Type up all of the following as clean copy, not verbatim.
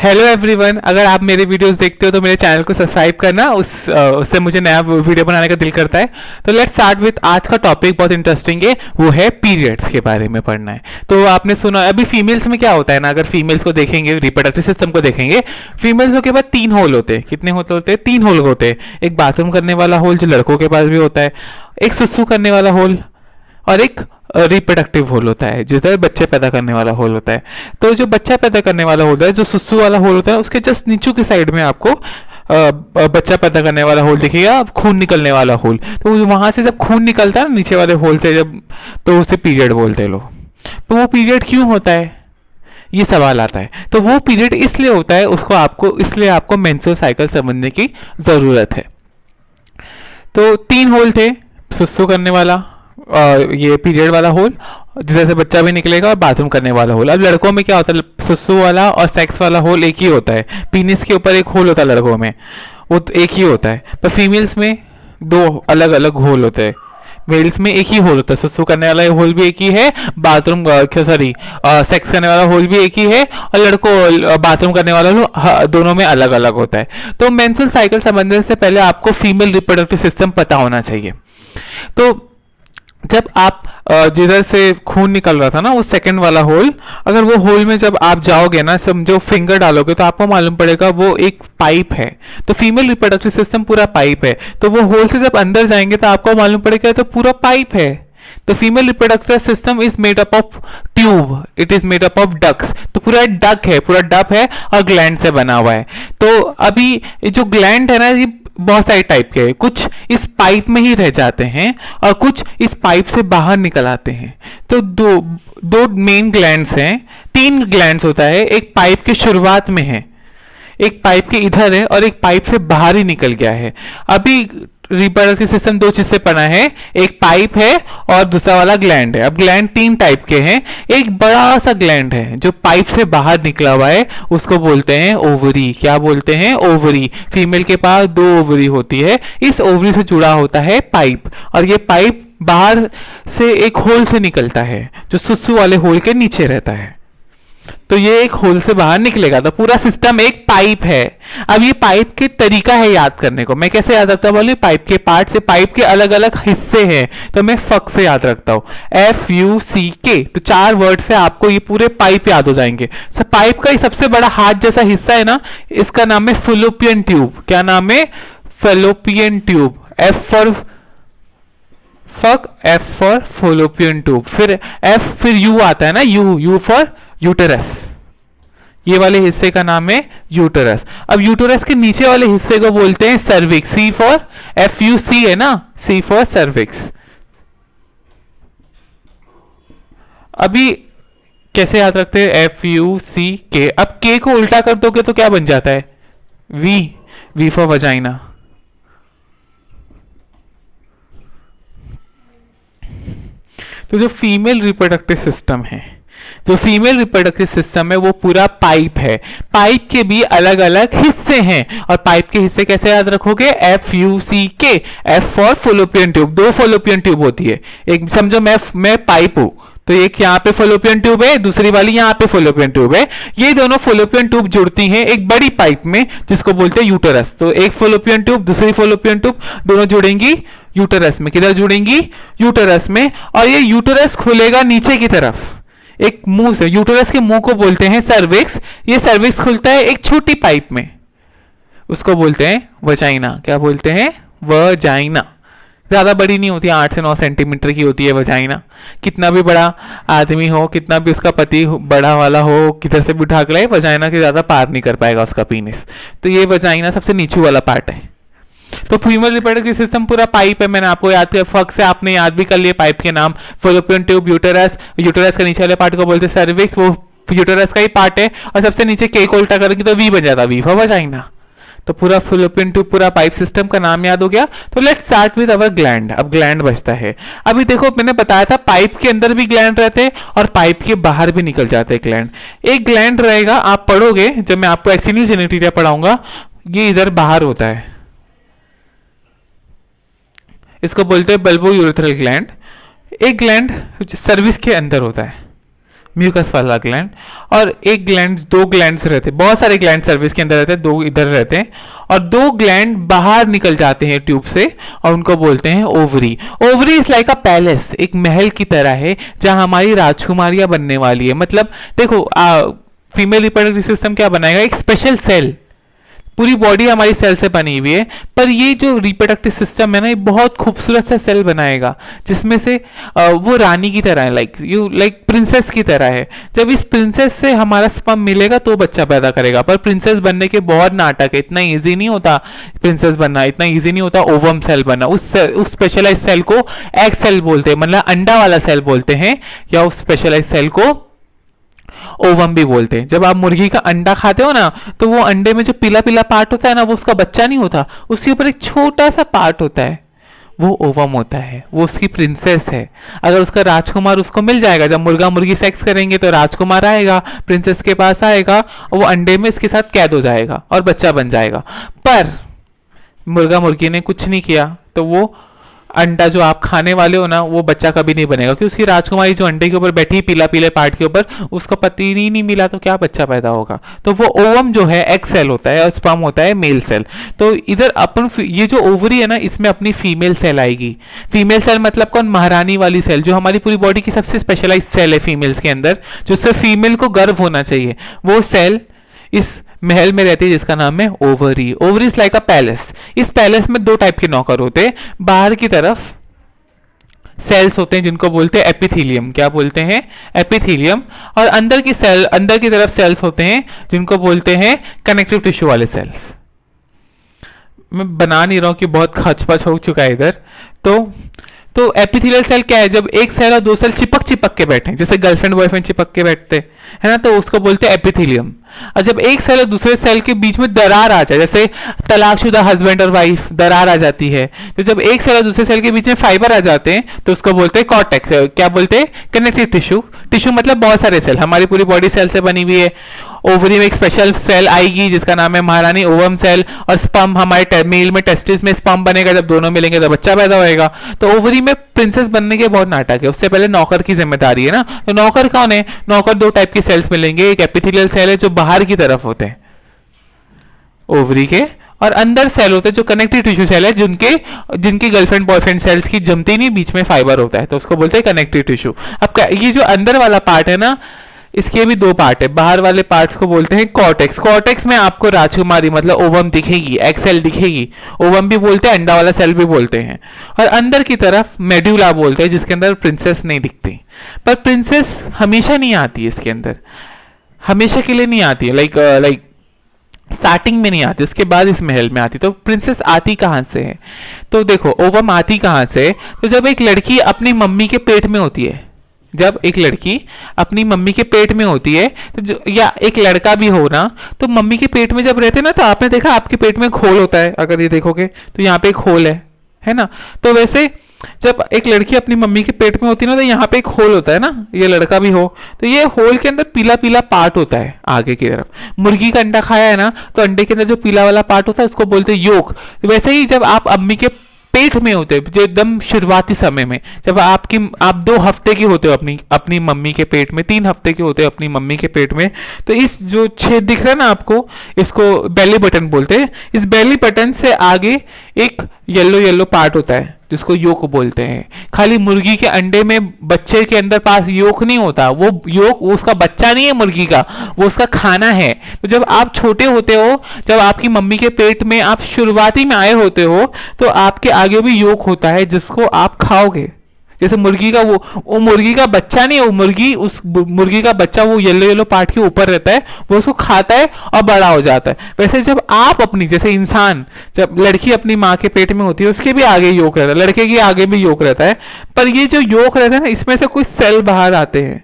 Hello everyone, अगर आप मेरे वीडियोस देखते हो तो मेरे चैनल को सब्सक्राइब करना, उससे मुझे नया वीडियो बनाने का दिल करता है। तो लेट्स स्टार्ट विथ आज का टॉपिक। बहुत इंटरेस्टिंग है, वो है पीरियड्स के बारे में पढ़ना है। तो आपने सुना अभी फीमेल्स में क्या होता है ना, अगर फीमेल्स को देखेंगे, रिप्रोडक्टिव सिस्टम को देखेंगे, फीमेल्स के पास 3 होल होते हैं। कितने होते हैं? 3 होल होते हैं। एक बाथरूम करने वाला होल जो लड़कों के पास भी होता है, एक सुसु करने वाला होल, और एक रिप्रोडक्टिव होल होता है जिसमें बच्चे पैदा करने वाला होल होता है। तो जो बच्चा पैदा करने वाला होता है, जो सुसु वाला होल होता है, उसके जस्ट नीचे की साइड में आपको बच्चा पैदा करने वाला होल दिखेगा, खून निकलने वाला होल। तो वहां से जब खून निकलता है नीचे वाले होल से, जब तो उसे पीरियड बोलते हैं लोग। तो वो पीरियड क्यों होता है, ये सवाल आता है। तो वो पीरियड इसलिए होता है, इसलिए आपको मेंस्ट्रुअल साइकिल समझने की जरूरत है। तो 3 होल थे, सुसु करने वाला, ये पीरियड वाला होल जिससे से बच्चा भी निकलेगा, और बाथरूम करने वाला होल। अब लड़कों में क्या होता है, सुसु वाला और सेक्स वाला होल एक ही होता है। पीनिस के ऊपर एक होल होता है लड़कों में, वो तो एक ही होता है। पर फीमेल्स में 2 अलग अलग होल होते हैं। मेल्स में एक ही होल होता है, सुसु करने वाला होल भी एक ही है, बाथरूम सेक्स करने वाला होल भी एक ही है, और लड़कों बाथरूम करने वाला दोनों में अलग अलग होता है। तो मेंस्ट्रुअल साइकिल समझने से पहले आपको फीमेल रिप्रोडक्टिव सिस्टम पता होना चाहिए। तो जब आप जिधर से खून निकल रहा था ना, वो सेकंड वाला होल, अगर वो होल में जब आप जाओगे ना, समझो फिंगर डालोगे, तो आपको मालूम पड़ेगा वो एक पाइप है। तो फीमेल रिप्रोडक्टिव सिस्टम पूरा पाइप है। तो वो होल से जब अंदर जाएंगे तो आपको मालूम पड़ेगा तो पूरा पाइप है। तो female reproductive system is made up of tube, it is made up of ducts. तो पूरा डक है, पूरा डब है, और ग्लैंड से बना हुआ है। तो अभी जो ग्लैंड है ना, ये बहुत सारे टाइप के हैं। कुछ इस पाइप में ही रह जाते हैं और कुछ इस पाइप से बाहर निकल आते हैं। तो दो मेन ग्लैंड्स हैं। 3 ग्लैंड्स होता है, एक पाइप के शुरुआत में है, एक पाइप के इधर है, और एक पाइप से बाहर ही निकल गया है। अभी रिप्रोडक्टिव सिस्टम 2 चीज से बना है, एक पाइप है और दूसरा वाला ग्लैंड है। अब ग्लैंड 3 टाइप के हैं। एक बड़ा सा ग्लैंड है जो पाइप से बाहर निकला हुआ है, उसको बोलते हैं ओवरी। क्या बोलते हैं? ओवरी। फीमेल के पास 2 ओवरी होती है। इस ओवरी से जुड़ा होता है पाइप, और ये पाइप बाहर से एक होल से निकलता है जो सुसु वाले होल के नीचे रहता है। तो ये एक होल से बाहर निकलेगा। तो पूरा सिस्टम एक पाइप है। अब ये पाइप के तरीका है याद करने को। मैं कैसे याद रखता हूँ बोले, पाइप के पार्ट से, पाइप के अलग अलग हिस्से हैं, तो मैं फक से याद रखता हूँ, FUCK। तो 4 वर्ड से आपको ये पूरे पाइप याद हो जाएंगे। सब पाइप का सबसे बड़ा हाथ जैसा हिस्सा है ना, इसका नाम है फैलोपियन ट्यूब। क्या नाम है? Fallopian tube. F for fallopian tube. फिर U आता है ना, U फॉर यूटेरस। ये वाले हिस्से का नाम है यूटेरस। अब यूटेरस के नीचे वाले हिस्से को बोलते हैं सर्विक्स। C फॉर FUC है ना, C फॉर सर्विक्स। अभी कैसे याद रखते हैं? FUCK। अब K को उल्टा कर दोगे तो क्या बन जाता है? V for vagina. तो जो फीमेल रिप्रोडक्टिव सिस्टम है, जो फीमेल रिप्रोडक्टिव सिस्टम है, वो पूरा पाइप है। पाइप के भी अलग अलग हिस्से हैं, और पाइप के हिस्से कैसे याद रखोगे? FUCK। F for fallopian tube. 2 fallopian tube होती है। एक समझो मैं पाइप हूं, तो एक यहाँ पे फैलोपियन ट्यूब है, दूसरी वाली यहाँ पे फैलोपियन ट्यूब है। ये दोनों फैलोपियन ट्यूब जुड़ती हैं एक बड़ी पाइप में जिसको बोलते हैं यूटेरस। तो एक फैलोपियन ट्यूब, दूसरी फैलोपियन ट्यूब, दोनों जुड़ेंगी यूटेरस में। किधर जुड़ेंगी? यूटेरस में। और ये यूटेरस खुलेगा नीचे की तरफ एक मुंह से। यूटेरस के मुंह को बोलते हैं सर्विक्स। ये सर्विक्स खुलता है एक छोटी पाइप में, उसको बोलते हैं वजाइना। क्या बोलते हैं? वजाइना। ज्यादा बड़ी नहीं होती, 8 से 9 सेंटीमीटर की होती है वजाइना। कितना भी बड़ा आदमी हो, कितना भी उसका पति बड़ा वाला हो, किधर से भी उठा के लाए, वजाइना के ज्यादा पार नहीं कर पाएगा उसका पीनिस। तो ये वजाइना सबसे नीचे वाला पार्ट है। तो फीमेल रिप्रोडक्टिव सिस्टम पूरा पाइप है। मैंने आपको याद किया, फक से आपने याद भी कर लिया पाइप के नाम, फैलोपियन ट्यूब, यूटेरस। यूटेरस के नीचे वाले पार्ट को बोलते हैं सर्विक्स, वो यूटेरस का ही पार्ट है। और सबसे नीचे के को उल्टा करेंगे तो V बन जाता, V फॉर वजाइना। तो पूरा फैलोपियन ट्यूब, पूरा पाइप सिस्टम का नाम याद हो गया। तो let's start with our gland. अब ग्लैंड बचता है। अभी देखो, मैंने बताया था पाइप के अंदर भी ग्लैंड रहते हैं और पाइप के बाहर भी निकल जाते हैं ग्लैंड। एक ग्लैंड रहेगा, आप पढ़ोगे जब मैं आपको एक्सिनल जेनिटेरिया पढ़ाऊंगा, ये इधर बाहर होता है, इसको बोलते हैं बल्बो यूरेथ्रल ग्लैंड। एक ग्लैंड सर्विस के अंदर होता है, म्यूकस वाला ग्लैंड, और एक ग्लैंड, दो ग्लैंड्स रहते हैं, बहुत सारे ग्लैंड सर्विस के अंदर रहते हैं, दो इधर रहते हैं, और दो ग्लैंड बाहर निकल जाते हैं ट्यूब से, और उनको बोलते हैं ovary. Ovary is like a palace, एक महल की तरह है जहां हमारी राजकुमारियां बनने वाली है। मतलब देखो, फीमेल रिप्रोडक्टिव सिस्टम क्या बनाएगा, एक स्पेशल सेल, पूरी बॉडी हमारी सेल से बनी हुई है, पर ये जो रिप्रोडक्टिव सिस्टम है ना, ये बहुत खूबसूरत सा सेल बनाएगा जिसमें से वो रानी की तरह है, लाइक प्रिंसेस की तरह है। जब इस प्रिंसेस से हमारा स्पर्म मिलेगा तो बच्चा पैदा करेगा। पर प्रिंसेस बनने के बहुत नाटक है, इतना इजी नहीं होता प्रिंसेस बनना, इतना इजी नहीं होता ओवम सेल बनना। उस स्पेशलाइज सेल को एग सेल बोलते हैं, मतलब अंडा वाला सेल बोलते हैं, या उस स्पेशलाइज सेल को ओवम भी बोलते हैं। जब आप मुर्गी का अंडा खाते हो ना, तो वो अंडे में जो पीला पीला पार्ट होता है ना, वो उसका बच्चा नहीं होता, उसके ऊपर एक छोटा सा पार्ट होता है, वो ओवम होता है, वो उसकी प्रिंसेस है। अगर उसका राजकुमार उसको मिल जाएगा, जब मुर्गा मुर्गी सेक्स करेंगे तो राजकुमार आएगा, प्रिंसेस के पास आएगा, और वो अंडे में इसके साथ कैद हो जाएगा और बच्चा बन जाएगा। पर मुर्गा मुर्गी ने कुछ नहीं किया, तो वो अंडा जो आप खाने वाले हो ना, वो बच्चा कभी नहीं बनेगा, क्योंकि उसकी राजकुमारी जो अंडे के ऊपर बैठी पीला पीले पार्ट के ऊपर, उसका पति नहीं मिला, तो क्या बच्चा पैदा होगा। तो वो ओवम जो है एग सेल होता है, और स्पर्म होता है मेल सेल। तो इधर अपन ये जो ओवरी है ना, इसमें अपनी फीमेल सेल आएगी। फीमेल सेल मतलब कौन, महारानी वाली सेल, जो हमारी पूरी बॉडी की सबसे स्पेशलाइज सेल है फीमेल्स के अंदर, जो सिर्फ फीमेल को गर्व होना चाहिए, वो सेल इस महल में रहती है जिसका नाम है ovary. Ovary is like a palace. इस पैलेस में दो टाइप के नौकर होते हैं। बाहर की तरफ सेल्स होते हैं जिनको बोलते हैं एपिथीलियम। क्या बोलते हैं, एपिथीलियम। और अंदर की तरफ सेल्स होते हैं जिनको बोलते हैं कनेक्टिव टिश्यू वाले सेल्स। मैं बना नहीं रहा हूं कि बहुत खचपच हो चुका है इधर। तो एपिथेलियल सेल क्या है, जब एक सेल और दो सेल चिपक के बैठे, जैसे गर्लफ्रेंड बॉयफ्रेंड चिपक के बैठते है ना, तो उसको बोलते हैं एपिथेलियम। और जब एक सेल और दूसरे सेल के बीच में दरार आ जाए, जैसे तलाकशुदा हस्बैंड और वाइफ दरार आ जाती है, तो जब एक सेल और दूसरे सेल के बीच में फाइबर आ जाते हैं तो उसको बोलते हैं कॉर्टेक्स। क्या बोलते हैं, कनेक्टिव टिश्यू। टिश्यू मतलब बहुत सारे सेल, हमारी पूरी बॉडी सेल से बनी हुई है। ओवरी में एक स्पेशल सेल आएगी जिसका नाम है महारानी ओवम सेल, और स्पर्म हमारे मेल में टेस्टिस में स्पर्म बनेगा, जब दोनों मिलेंगे तो बच्चा पैदा होएगा। तो ओवरी में प्रिंसेस बनने के बहुत नाटक है। उससे पहले नौकर की जिम्मेदारी है ना, तो नौकर कौन है, नौकर दो टाइप के सेल्स मिलेंगे। एक एपिथेलियल सेल है जो बाहर की तरफ होते हैं ओवरी के, और अंदर सेल होते हैं जो कनेक्टिव टिश्यू सेल है, जिनकी गर्लफ्रेंड बॉयफ्रेंड सेल्स की जमती नहीं, बीच में फाइबर होता है, तो उसको बोलते हैं कनेक्टिव टिश्यू। अब ये जो अंदर वाला पार्ट है ना, इसके भी दो पार्ट है। बाहर वाले पार्ट्स को बोलते हैं कॉर्टेक्स। कॉर्टेक्स में आपको राजकुमारी मतलब ओवम दिखेगी, एग सेल दिखेगी। ओवम भी बोलते हैं, अंडा वाला सेल भी बोलते हैं। और अंदर की तरफ मेड्यूला बोलते हैं, जिसके अंदर प्रिंसेस नहीं दिखती। पर प्रिंसेस हमेशा नहीं आती, इसके अंदर हमेशा के लिए नहीं आती है, लाइक स्टार्टिंग में नहीं आती, उसके बाद इस महल में आती। तो प्रिंसेस आती कहां से है, तो देखो ओवम आती कहां से। तो जब एक लड़की अपनी मम्मी के पेट में होती है, जब एक लड़की अपनी मम्मी के पेट में होती है, तो या एक लड़का भी हो ना, तो मम्मी के पेट में जब रहते हैं ना, तो आपने देखा आपके पेट में एक होल होता है, अगर ये देखोगे तो यहाँ पे एक होल है ना। तो वैसे जब एक लड़की अपनी मम्मी के पेट में होती है ना, तो यहाँ पे एक होल होता है ना, ये लड़का भी हो, तो ये होल के अंदर पीला पीला पार्ट होता है आगे की तरफ। मुर्गी का अंडा खाया है ना, तो अंडे के अंदर जो पीला वाला पार्ट होता है उसको बोलते हैं योक। वैसे ही जब आप अम्मी के पेट में होते हैं, जो एकदम शुरुआती समय में, जब आप 2 हफ्ते के होते हो अपनी मम्मी के पेट में, 3 हफ्ते के होते हो अपनी मम्मी के पेट में, तो इस जो छेद दिख रहा है ना आपको, इसको बेली बटन बोलते हैं। इस बेली बटन से आगे एक येलो पार्ट होता है जिसको योक बोलते हैं। खाली मुर्गी के अंडे में बच्चे के अंदर पास योक नहीं होता, वो योक उसका बच्चा नहीं है मुर्गी का, वो उसका खाना है। तो जब आप छोटे होते हो, जब आपकी मम्मी के पेट में आप शुरुआती में आए होते हो, तो आपके आगे भी योक होता है जिसको आप खाओगे। जैसे मुर्गी का वो मुर्गी का बच्चा नहीं है, उस मुर्गी का बच्चा वो येलो पार्ट के ऊपर रहता है, वो उसको खाता है और बड़ा हो जाता है। वैसे जब आप अपनी, जैसे इंसान, जब लड़की अपनी माँ के पेट में होती है, उसके भी आगे योक रहता है, लड़के के आगे भी योक रहता है। पर ये जो योक रहता है ना, इसमें से कुछ सेल बाहर आते हैं,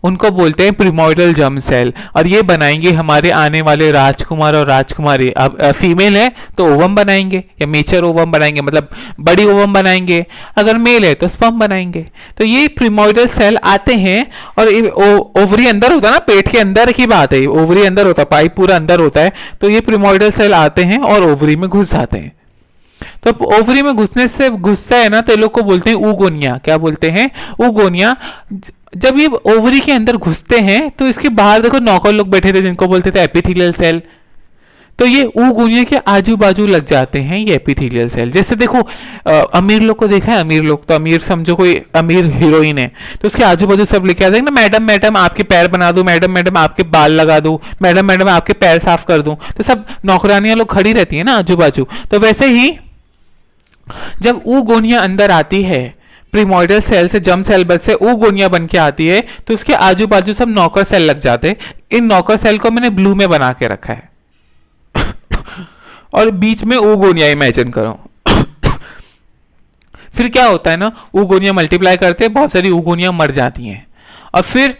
उनको बोलते हैं प्रिमोइडल जर्म सेल, और ये बनाएंगे हमारे आने वाले राजकुमार और राजकुमारी। अब फीमेल है तो ओवम बनाएंगे, या मेचर ओवम बनाएंगे, मतलब बड़ी ओवम बनाएंगे। अगर मेल है तो स्पर्म बनाएंगे। तो ये प्रिमोइडल सेल आते हैं, और ओवरी अंदर होता है ना, पेट के अंदर की बात है, ओवरी अंदर होता है, पाइप पूरा अंदर होता है। तो ये प्रिमोइडल सेल आते हैं और ओवरी में घुस जाते हैं। तो ओवरी में घुसता है ना, तो लोग को बोलते हैं ऊगोनिया। क्या बोलते हैं, ऊगोनिया। जब ये ओवरी के अंदर घुसते हैं तो इसके बाहर देखो नौकर लोग बैठे थे जिनको बोलते थे एपिथेलियल सेल। तो ये ऊगुनिया के आजू बाजू लग जाते हैं ये एपिथेलियल सेल। जैसे देखो अमीर लोग को देखा है, अमीर लोग तो अमीर समझो कोई अमीर हीरोइन है तो उसके आजू बाजू सब लेके आते हैं ना, मैडम मैडम आपके पैर बना दूं, मैडम मैडम आपके बाल लगा दूं, मैडम मैडम आपके पैर साफ कर दूं। तो सब नौकरानियां लोग खड़ी रहती है ना आजू बाजू। तो वैसे ही जब ऊगोनिया अंदर आती है प्रीमोइडल सेल से, जम सेल बस से ऊगोनिया बन के आती है तो उसके आजू बाजू सब नौकर सेल लग जाते हैं। इन नौकर सेल को मैंने ब्लू में बना के रखा है और बीच में ऊगोनिया इमेजिन करो। फिर क्या होता है ना, ऊगोनिया मल्टीप्लाई करते हैं, बहुत सारी ऊगोनिया मर जाती हैं और फिर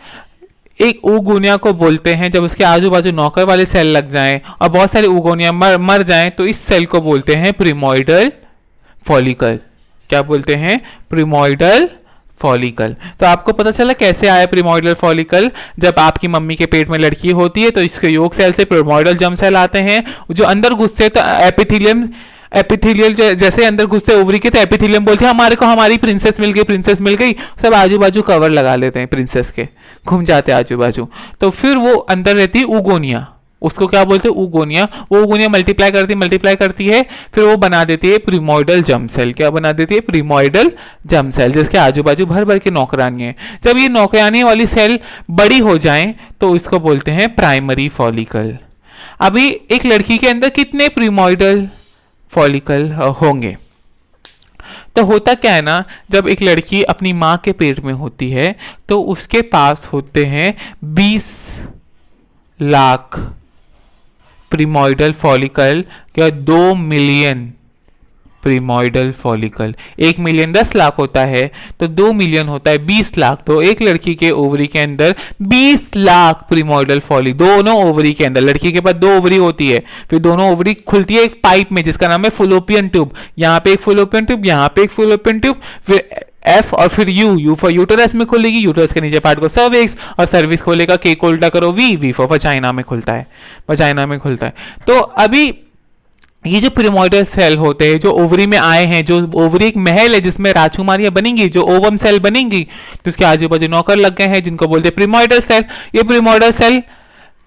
एक ऊगोनिया को बोलते हैं, जब उसके आजू बाजू नौकर वाले सेल लग जाएं और बहुत सारी ऊगोनिया मर जाएं तो इस सेल को बोलते हैं प्रीमोइडल फॉलिकल। क्या बोलते हैं? प्रीमोइडल फॉलिकल। तो आपको पता चला कैसे आया प्रीमोइडल फॉलिकल। जब आपकी मम्मी के पेट में लड़की होती है तो इसके योग सेल से प्रीमोइडल जर्म सेल आते हैं जो अंदर घुसते हैं। तो एपिथेलियल जैसे अंदर घुसते ओवरी के तो एपिथेलियम बोलते हैं हमारे को हमारी प्रिंसेस मिल गई, प्रिंसेस मिल गई। सब आजू बाजू कवर लगा लेते हैं प्रिंसेस के, घूम जाते हैं आजू बाजू। तो फिर वो अंदर रहती है ऊगोनिया, उसको क्या बोलते हैं? ऊगोनिया। वो ऊगोनिया मल्टीप्लाई करती है फिर वो बना देती है प्रीमोइडल जर्म सेल। क्या बना देती है? प्रीमोइडल जर्म सेल, जिसके आजू बाजू भर भर के नौकरानी है। जब ये नौकरानी वाली सेल बड़ी हो जाए तो इसको बोलते हैं प्राइमरी फॉलिकल। अभी एक लड़की के अंदर कितने प्रीमोइडल फॉलिकल होंगे? तो होता क्या है ना, जब एक लड़की अपनी मां के पेट में होती है तो उसके पास होते हैं 20 लाख प्रीमोइडल फॉलिकल या 2 मिलियन प्रीमोइडल फॉलिकल। 1 मिलियन 10 लाख होता है तो 2 मिलियन होता है 20 लाख। तो एक लड़की के ओवरी के अंदर 20 लाख प्रीमोइडल फॉलिकल, दोनों ओवरी के अंदर। लड़की के पास 2 ओवरी होती है, फिर दोनों ओवरी खुलती है एक पाइप में जिसका नाम है फुलोपियन ट्यूब। यहाँ पे एक फुलोपियन ट्यूब, यहाँ पे एक फुलोपियन ट्यूब, फिर एफ और फिर यू फॉर यूटेरस में खुलेगी, यूटेरस के नीचे पार्ट को सर्विक्स और सर्विक्स खोलेगा के को उल्टा करो वी फॉर वजाइना में खुलता है, वजाइना में खुलता है। तो अभी ये जो प्रीमोइडल सेल होते हैं जो ओवरी में आए हैं, जो ओवरी एक महल है जिसमें राजकुमारियां बनेंगी, जो ओवम सेल बनेंगी, तो उसके आजू बाजू नौकर लग गए हैं जिनको बोलते हैं प्रीमोइडल सेल। ये प्रीमोइडल सेल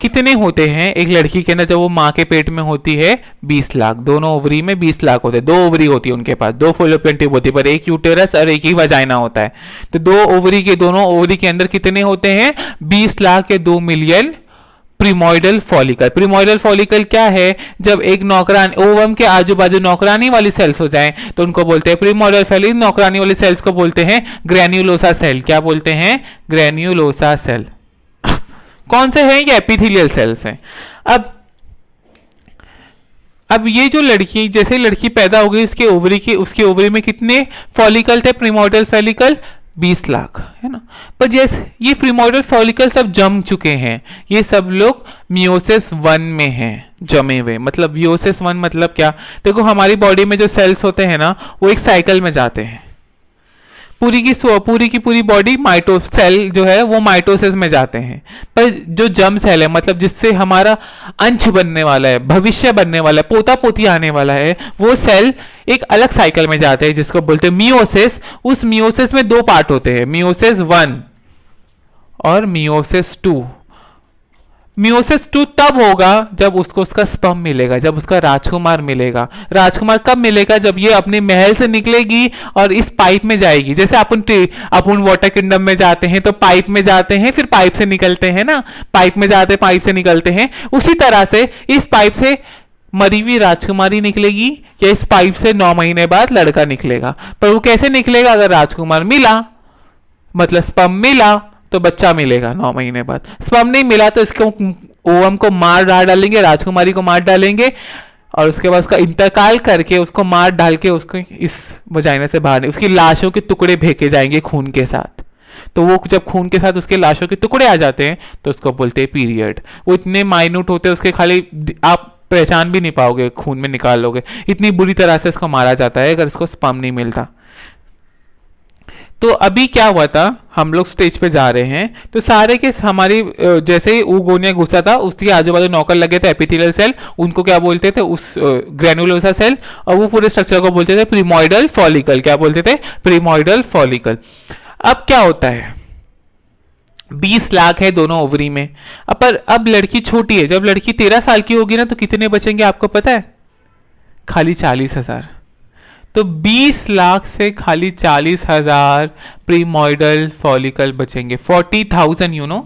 कितने होते हैं एक लड़की के अंदर जब वो माँ के पेट में होती है? 20 लाख। दोनों ओवरी में 20 लाख होते हैं। 2 ओवरी होती है उनके पास, 2 फॉलोपियन ट्यूब होती है, पर एक यूटेरस और एक ही वजाइना होता है। तो दोनों ओवरी के अंदर कितने होते हैं? 20 लाख या 2 मिलियन प्रीमोइडल फॉलिकल। प्रीमोइडल फॉलिकल क्या है? जब एक नौकरानी ओवम के आजू बाजू नौकरानी वाली सेल्स हो जाएं तो उनको बोलते हैं प्रीमोइडल सेल। नौकरानी वाली सेल्स को बोलते हैं ग्रेन्युलोसा सेल। क्या बोलते हैं? Granulosa cell. कौन से हैं? ये एपिथेलियल सेल्स हैं। अब ये जो लड़की, जैसे लड़की पैदा हो गई उसके ओवरी में कितने फॉलिकल थे प्रीमोइडल फॉलिकल? 20 लाख, है ना। पर जैसे ये प्रीमोइडल फॉलिकल सब जम चुके हैं, ये सब लोग मियोसिस 1 में हैं जमे हुए। मतलब मियोसिस 1 मतलब क्या? देखो हमारी बॉडी में जो सेल्स होते हैं ना वो एक साइकिल में जाते हैं। पूरी की पूरी बॉडी सेल जो है वो माइटोसिस में जाते हैं। पर जो जर्म सेल है, मतलब जिससे हमारा अंश बनने वाला है, भविष्य बनने वाला है, पोता पोती आने वाला है, वो सेल एक अलग साइकिल में जाते हैं जिसको बोलते हैं मियोसिस। उस मियोसिस में 2 पार्ट होते हैं, मियोसिस 1 और मियोसिस 2। मियोसिस 2 तब होगा जब उसको उसका स्पर्म मिलेगा, जब उसका राजकुमार मिलेगा। राजकुमार कब मिलेगा? जब ये अपने महल से निकलेगी और इस पाइप में जाएगी। जैसे अपन वाटर किंगडम में जाते हैं तो पाइप में जाते हैं, फिर पाइप से निकलते हैं ना, पाइप में जाते पाइप से निकलते हैं। उसी तरह से इस पाइप से मरी हुई राजकुमारी निकलेगी या इस पाइप से 9 महीने बाद लड़का निकलेगा। पर वो कैसे निकलेगा? अगर राजकुमार मिला, मतलब स्पर्म मिला, तो बच्चा मिलेगा 9 महीने बाद। स्पर्म नहीं मिला तो इसको ओवम को मार डालेंगे, राजकुमारी को मार डालेंगे और उसके बाद उसका इंतकाल करके उसको मार डाल के उसको इस वजाइना से बाहर, उसकी लाशों के टुकड़े फेंके जाएंगे खून के साथ। तो वो जब खून के साथ उसके लाशों के टुकड़े आ जाते हैं तो उसको बोलते हैं पीरियड। वो इतने माइन्यूट होते हैं उसके खाली आप पहचान भी नहीं पाओगे, खून में निकाल लोगे, इतनी बुरी तरह से इसको मारा जाता है अगर इसको स्पर्म नहीं मिलता। तो अभी क्या हुआ था, हम लोग स्टेज पे जा रहे हैं तो सारे के हमारी जैसे ही ऊगोनिया घुसा था उसके आजू बाजू नौकर लगे थे एपिथेलियल सेल, उनको क्या बोलते थे? उस ग्रेनुलोसा सेल। और वो पूरे स्ट्रक्चर को बोलते थे प्रीमोइडल फॉलिकल। क्या बोलते थे? प्रीमोइडल फॉलिकल। अब क्या होता है, 20 लाख है दोनों ओवरी में। अब लड़की छोटी है, जब लड़की 13 साल की होगी ना तो कितने बचेंगे आपको पता है? खाली 40,000। तो 20 लाख से खाली 40,000 प्रीमोइडल फॉलिकल बचेंगे, 40,000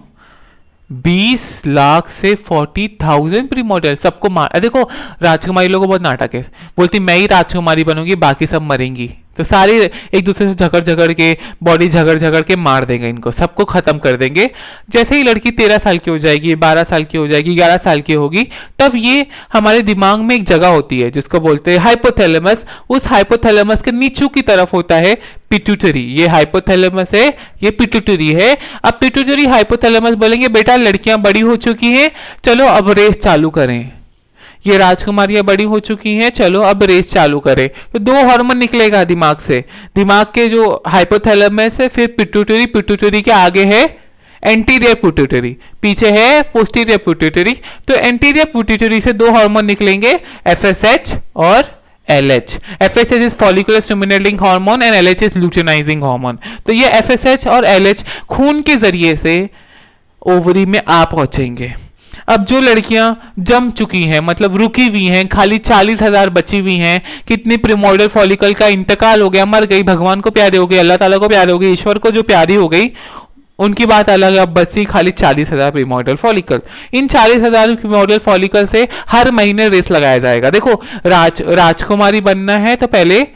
20 लाख से 40,000 प्रीमोडल सबको मार। देखो राजकुमारी लोगों को बहुत नाटक है, बोलती मैं ही राजकुमारी बनूंगी बाकी सब मरेंगी, तो सारे एक दूसरे से झगड़ झगड़ के बॉडी झगड़ झगड़ के मार देंगे, इनको सबको खत्म कर देंगे। जैसे ही लड़की 13 साल की हो जाएगी, 12 साल की हो जाएगी, 11 साल की होगी, तब ये हमारे दिमाग में एक जगह होती है जिसको बोलते हैं हाइपोथैलेमस। उस हाइपोथैलेमस के नीचू की तरफ होता है पिट्यूटरी। ये हाइपोथैलेमस है, ये पिट्यूटरी है। अब पिट्यूटरी हाइपोथैलेमस बोलेंगे बेटा लड़कियां बड़ी हो चुकी हैं, चलो अब रेस चालू करें। ये राजकुमारियां बड़ी हो चुकी हैं, चलो अब रेस चालू करें। तो दो हार्मोन निकलेगा दिमाग से, दिमाग के जो हाइपोथैलेमस है, फिर पिट्यूटरी, पिट्यूटरी के आगे है एंटीरियर पिट्यूटरी, पीछे है पोस्टीरियर पिट्यूटरी। तो एंटीरियर पिट्यूटरी से दो हार्मोन निकलेंगे, एफएसएच और LH। FSH is follicular stimulating hormone and LH is luteinizing hormone. तो ये FSH और LH खून के जरिए से ओवरी में आ पहुंचेंगे। अब जो लड़कियां जम चुकी हैं, मतलब रुकी हुई हैं, खाली 40,000 बची हुई हैं, कितनी प्रीमोर्डियल फॉलिकल का इंतकाल हो गया, मर गई, भगवान को प्यारी हो गई, अल्लाह ताला को प्यारी हो गई, ईश्वर को जो प्यारी हो गई, उनकी बात अलग। अब बची खाली 40,000 प्रीमोर्डियल फॉलिकल। इन 40,000 प्रीमोर्डियल फॉलिकल से हर महीने रेस लगाया जाएगा। देखो राजकुमारी बनना है तो पहले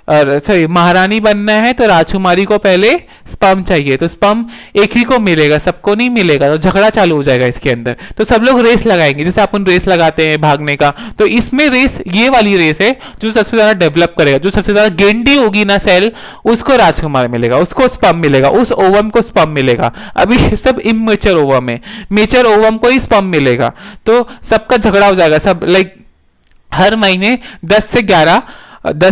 सॉरी महारानी बनना है तो राजकुमारी को पहले स्पर्म चाहिए, तो स्पर्म एक ही को मिलेगा, सबको नहीं मिलेगा, तो झगड़ा चालू हो जाएगा इसके अंदर। तो सब लोग रेस लगाएंगे, जैसे अपन रेस लगाते हैं भागने का। तो इसमें रेस, ये वाली रेस है जो सबसे ज्यादा डेवलप करेगा, जो सबसे ज्यादा गेंडी होगी ना सेल, उसको राजकुमार मिलेगा, उसको स्पर्म मिलेगा, उस ओवम को स्पर्म मिलेगा। अभी सब इमेच्योर ओवम है, मेच्योर ओवम को ही स्पर्म मिलेगा। तो सबका झगड़ा हो जाएगा, सब लाइक हर महीने 10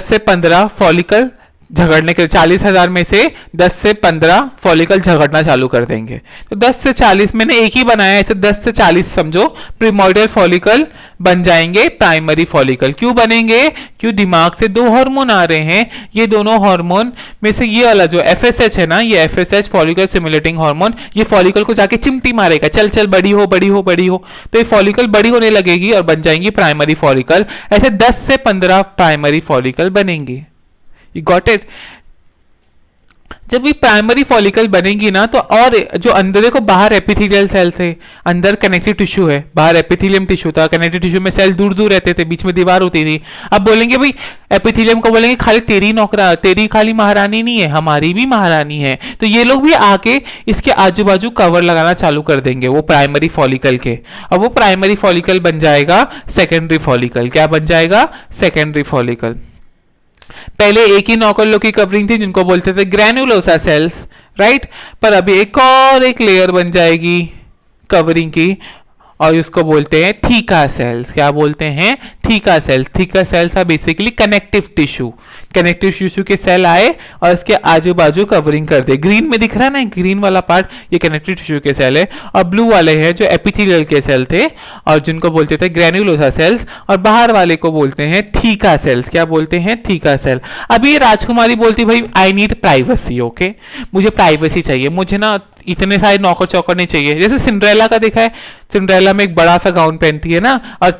से 15 फॉलिकल झगड़ने के, 40,000 में से 10 से 15 फॉलिकल झगड़ना चालू कर देंगे। तो 10 से 40 मैंने एक ही बनाया है, तो 10 से 40 समझो प्रीमोर्डियल फॉलिकल बन जाएंगे प्राइमरी फॉलिकल। क्यों बनेंगे? क्यों दिमाग से दो हार्मोन आ रहे हैं, ये दोनों हार्मोन में से ये वाला जो FSH है ना, ये FSH फॉलिकल स्टिमुलेटिंग हार्मोन, ये फॉलिकल को जाके चिमटी मारेगा, चल चल बड़ी हो बड़ी हो बड़ी हो। तो ये फॉलिकल बड़ी होने लगेगी और बन जाएंगी प्राइमरी फॉलिकल। ऐसे 10 से 15 प्राइमरी फॉलिकल बनेंगे। You got it? जब ये प्राइमरी फॉलिकल बनेगी ना, तो और जो अंदर देखो बाहर एपिथेलियल सेल्स है, अंदर कनेक्टिव टिश्यू है, बाहर एपिथेलियम टिश्यू था, कनेक्टिव टिश्यू में सेल दूर दूर रहते थे, बीच में दीवार होती थी। अब बोलेंगे भाई एपिथेलियम को बोलेंगे खाली तेरी नौकरा, तेरी खाली महारानी नहीं है, हमारी भी महारानी है। तो ये लोग भी आके इसके आजू बाजू कवर लगाना चालू कर देंगे वो प्राइमरी फॉलिकल के, और वो प्राइमरी फॉलिकल बन जाएगा सेकेंडरी फॉलिकल। क्या बन जाएगा? Secondary follicle. पहले एक ही नौकर की कवरिंग थी जिनको बोलते थे ग्रैनुलोसा सेल्स, राइट? पर अभी एक लेयर बन जाएगी कवरिंग की, और उसको बोलते हैं थीका सेल्स। क्या बोलते हैं? Theca cells. Theca cells are basically connective tissue. Connective tissue के सेल आए और इसके आजू बाजू कवरिंग कर दे। ग्रीन में दिख रहा है ना, ग्रीन वाला पार्ट ये कनेक्टिव टिश्यू के सेल है, और ब्लू वाले हैं जो एपिथेलियल के सेल थे और जिनको बोलते थे ग्रैनुलोसा सेल्स, और बाहर वाले को बोलते हैं थीका सेल्स। क्या बोलते हैं? Theca cell. अभी राजकुमारी बोलती भाई आई नीड प्राइवेसी, ओके, मुझे प्राइवेसी चाहिए, मुझे ना इतने सारे नौकर चौकर नहीं चाहिए। जैसे सिंड्रेला का देखा है, सिंड्रेला में एक बड़ा सा गाउन पहनती है ना, और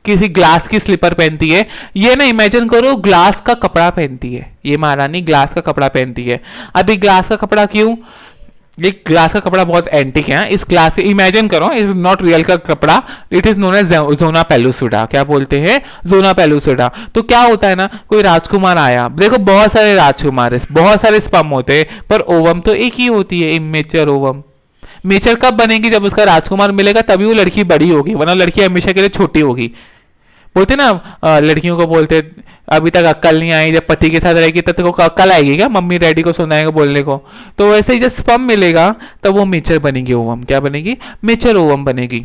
किसी ग्लास की स्लीपर पहनती है। ये ना इमेजिन करो ग्लास का कपड़ा पहनती है, ये महारानी ग्लास का कपड़ा पहनती है। अभी ग्लास का कपड़ा क्यों? ये ग्लास का कपड़ा बहुत एंटिक है। इस ग्लास से इमेजिन करो, इज नॉट रियल का कपड़ा, it is known as zona pellucida. क्या बोलते हैं? Zona pellucida. तो क्या होता है ना, कोई राजकुमार आया, देखो बहुत सारे राजकुमार, बहुत सारे स्पर्म होते हैं, पर ओवम तो एक ही होती है, इमेच्योर ओवम। मेचर कब बनेगी? जब उसका राजकुमार मिलेगा तभी वो लड़की बड़ी होगी, वरना लड़की हमेशा के लिए छोटी होगी। बोलते ना लड़कियों को बोलते अभी तक अक्ल नहीं आई, जब पति के साथ रहेगी तब तक अक्ल आएगी क्या? मम्मी डैडी को सुनाएगा बोलने को। तो वैसे ही जब स्पर्म मिलेगा तब वो मेचर बनेगी ओवम। क्या बनेगी? मेचर ओवम बनेगी।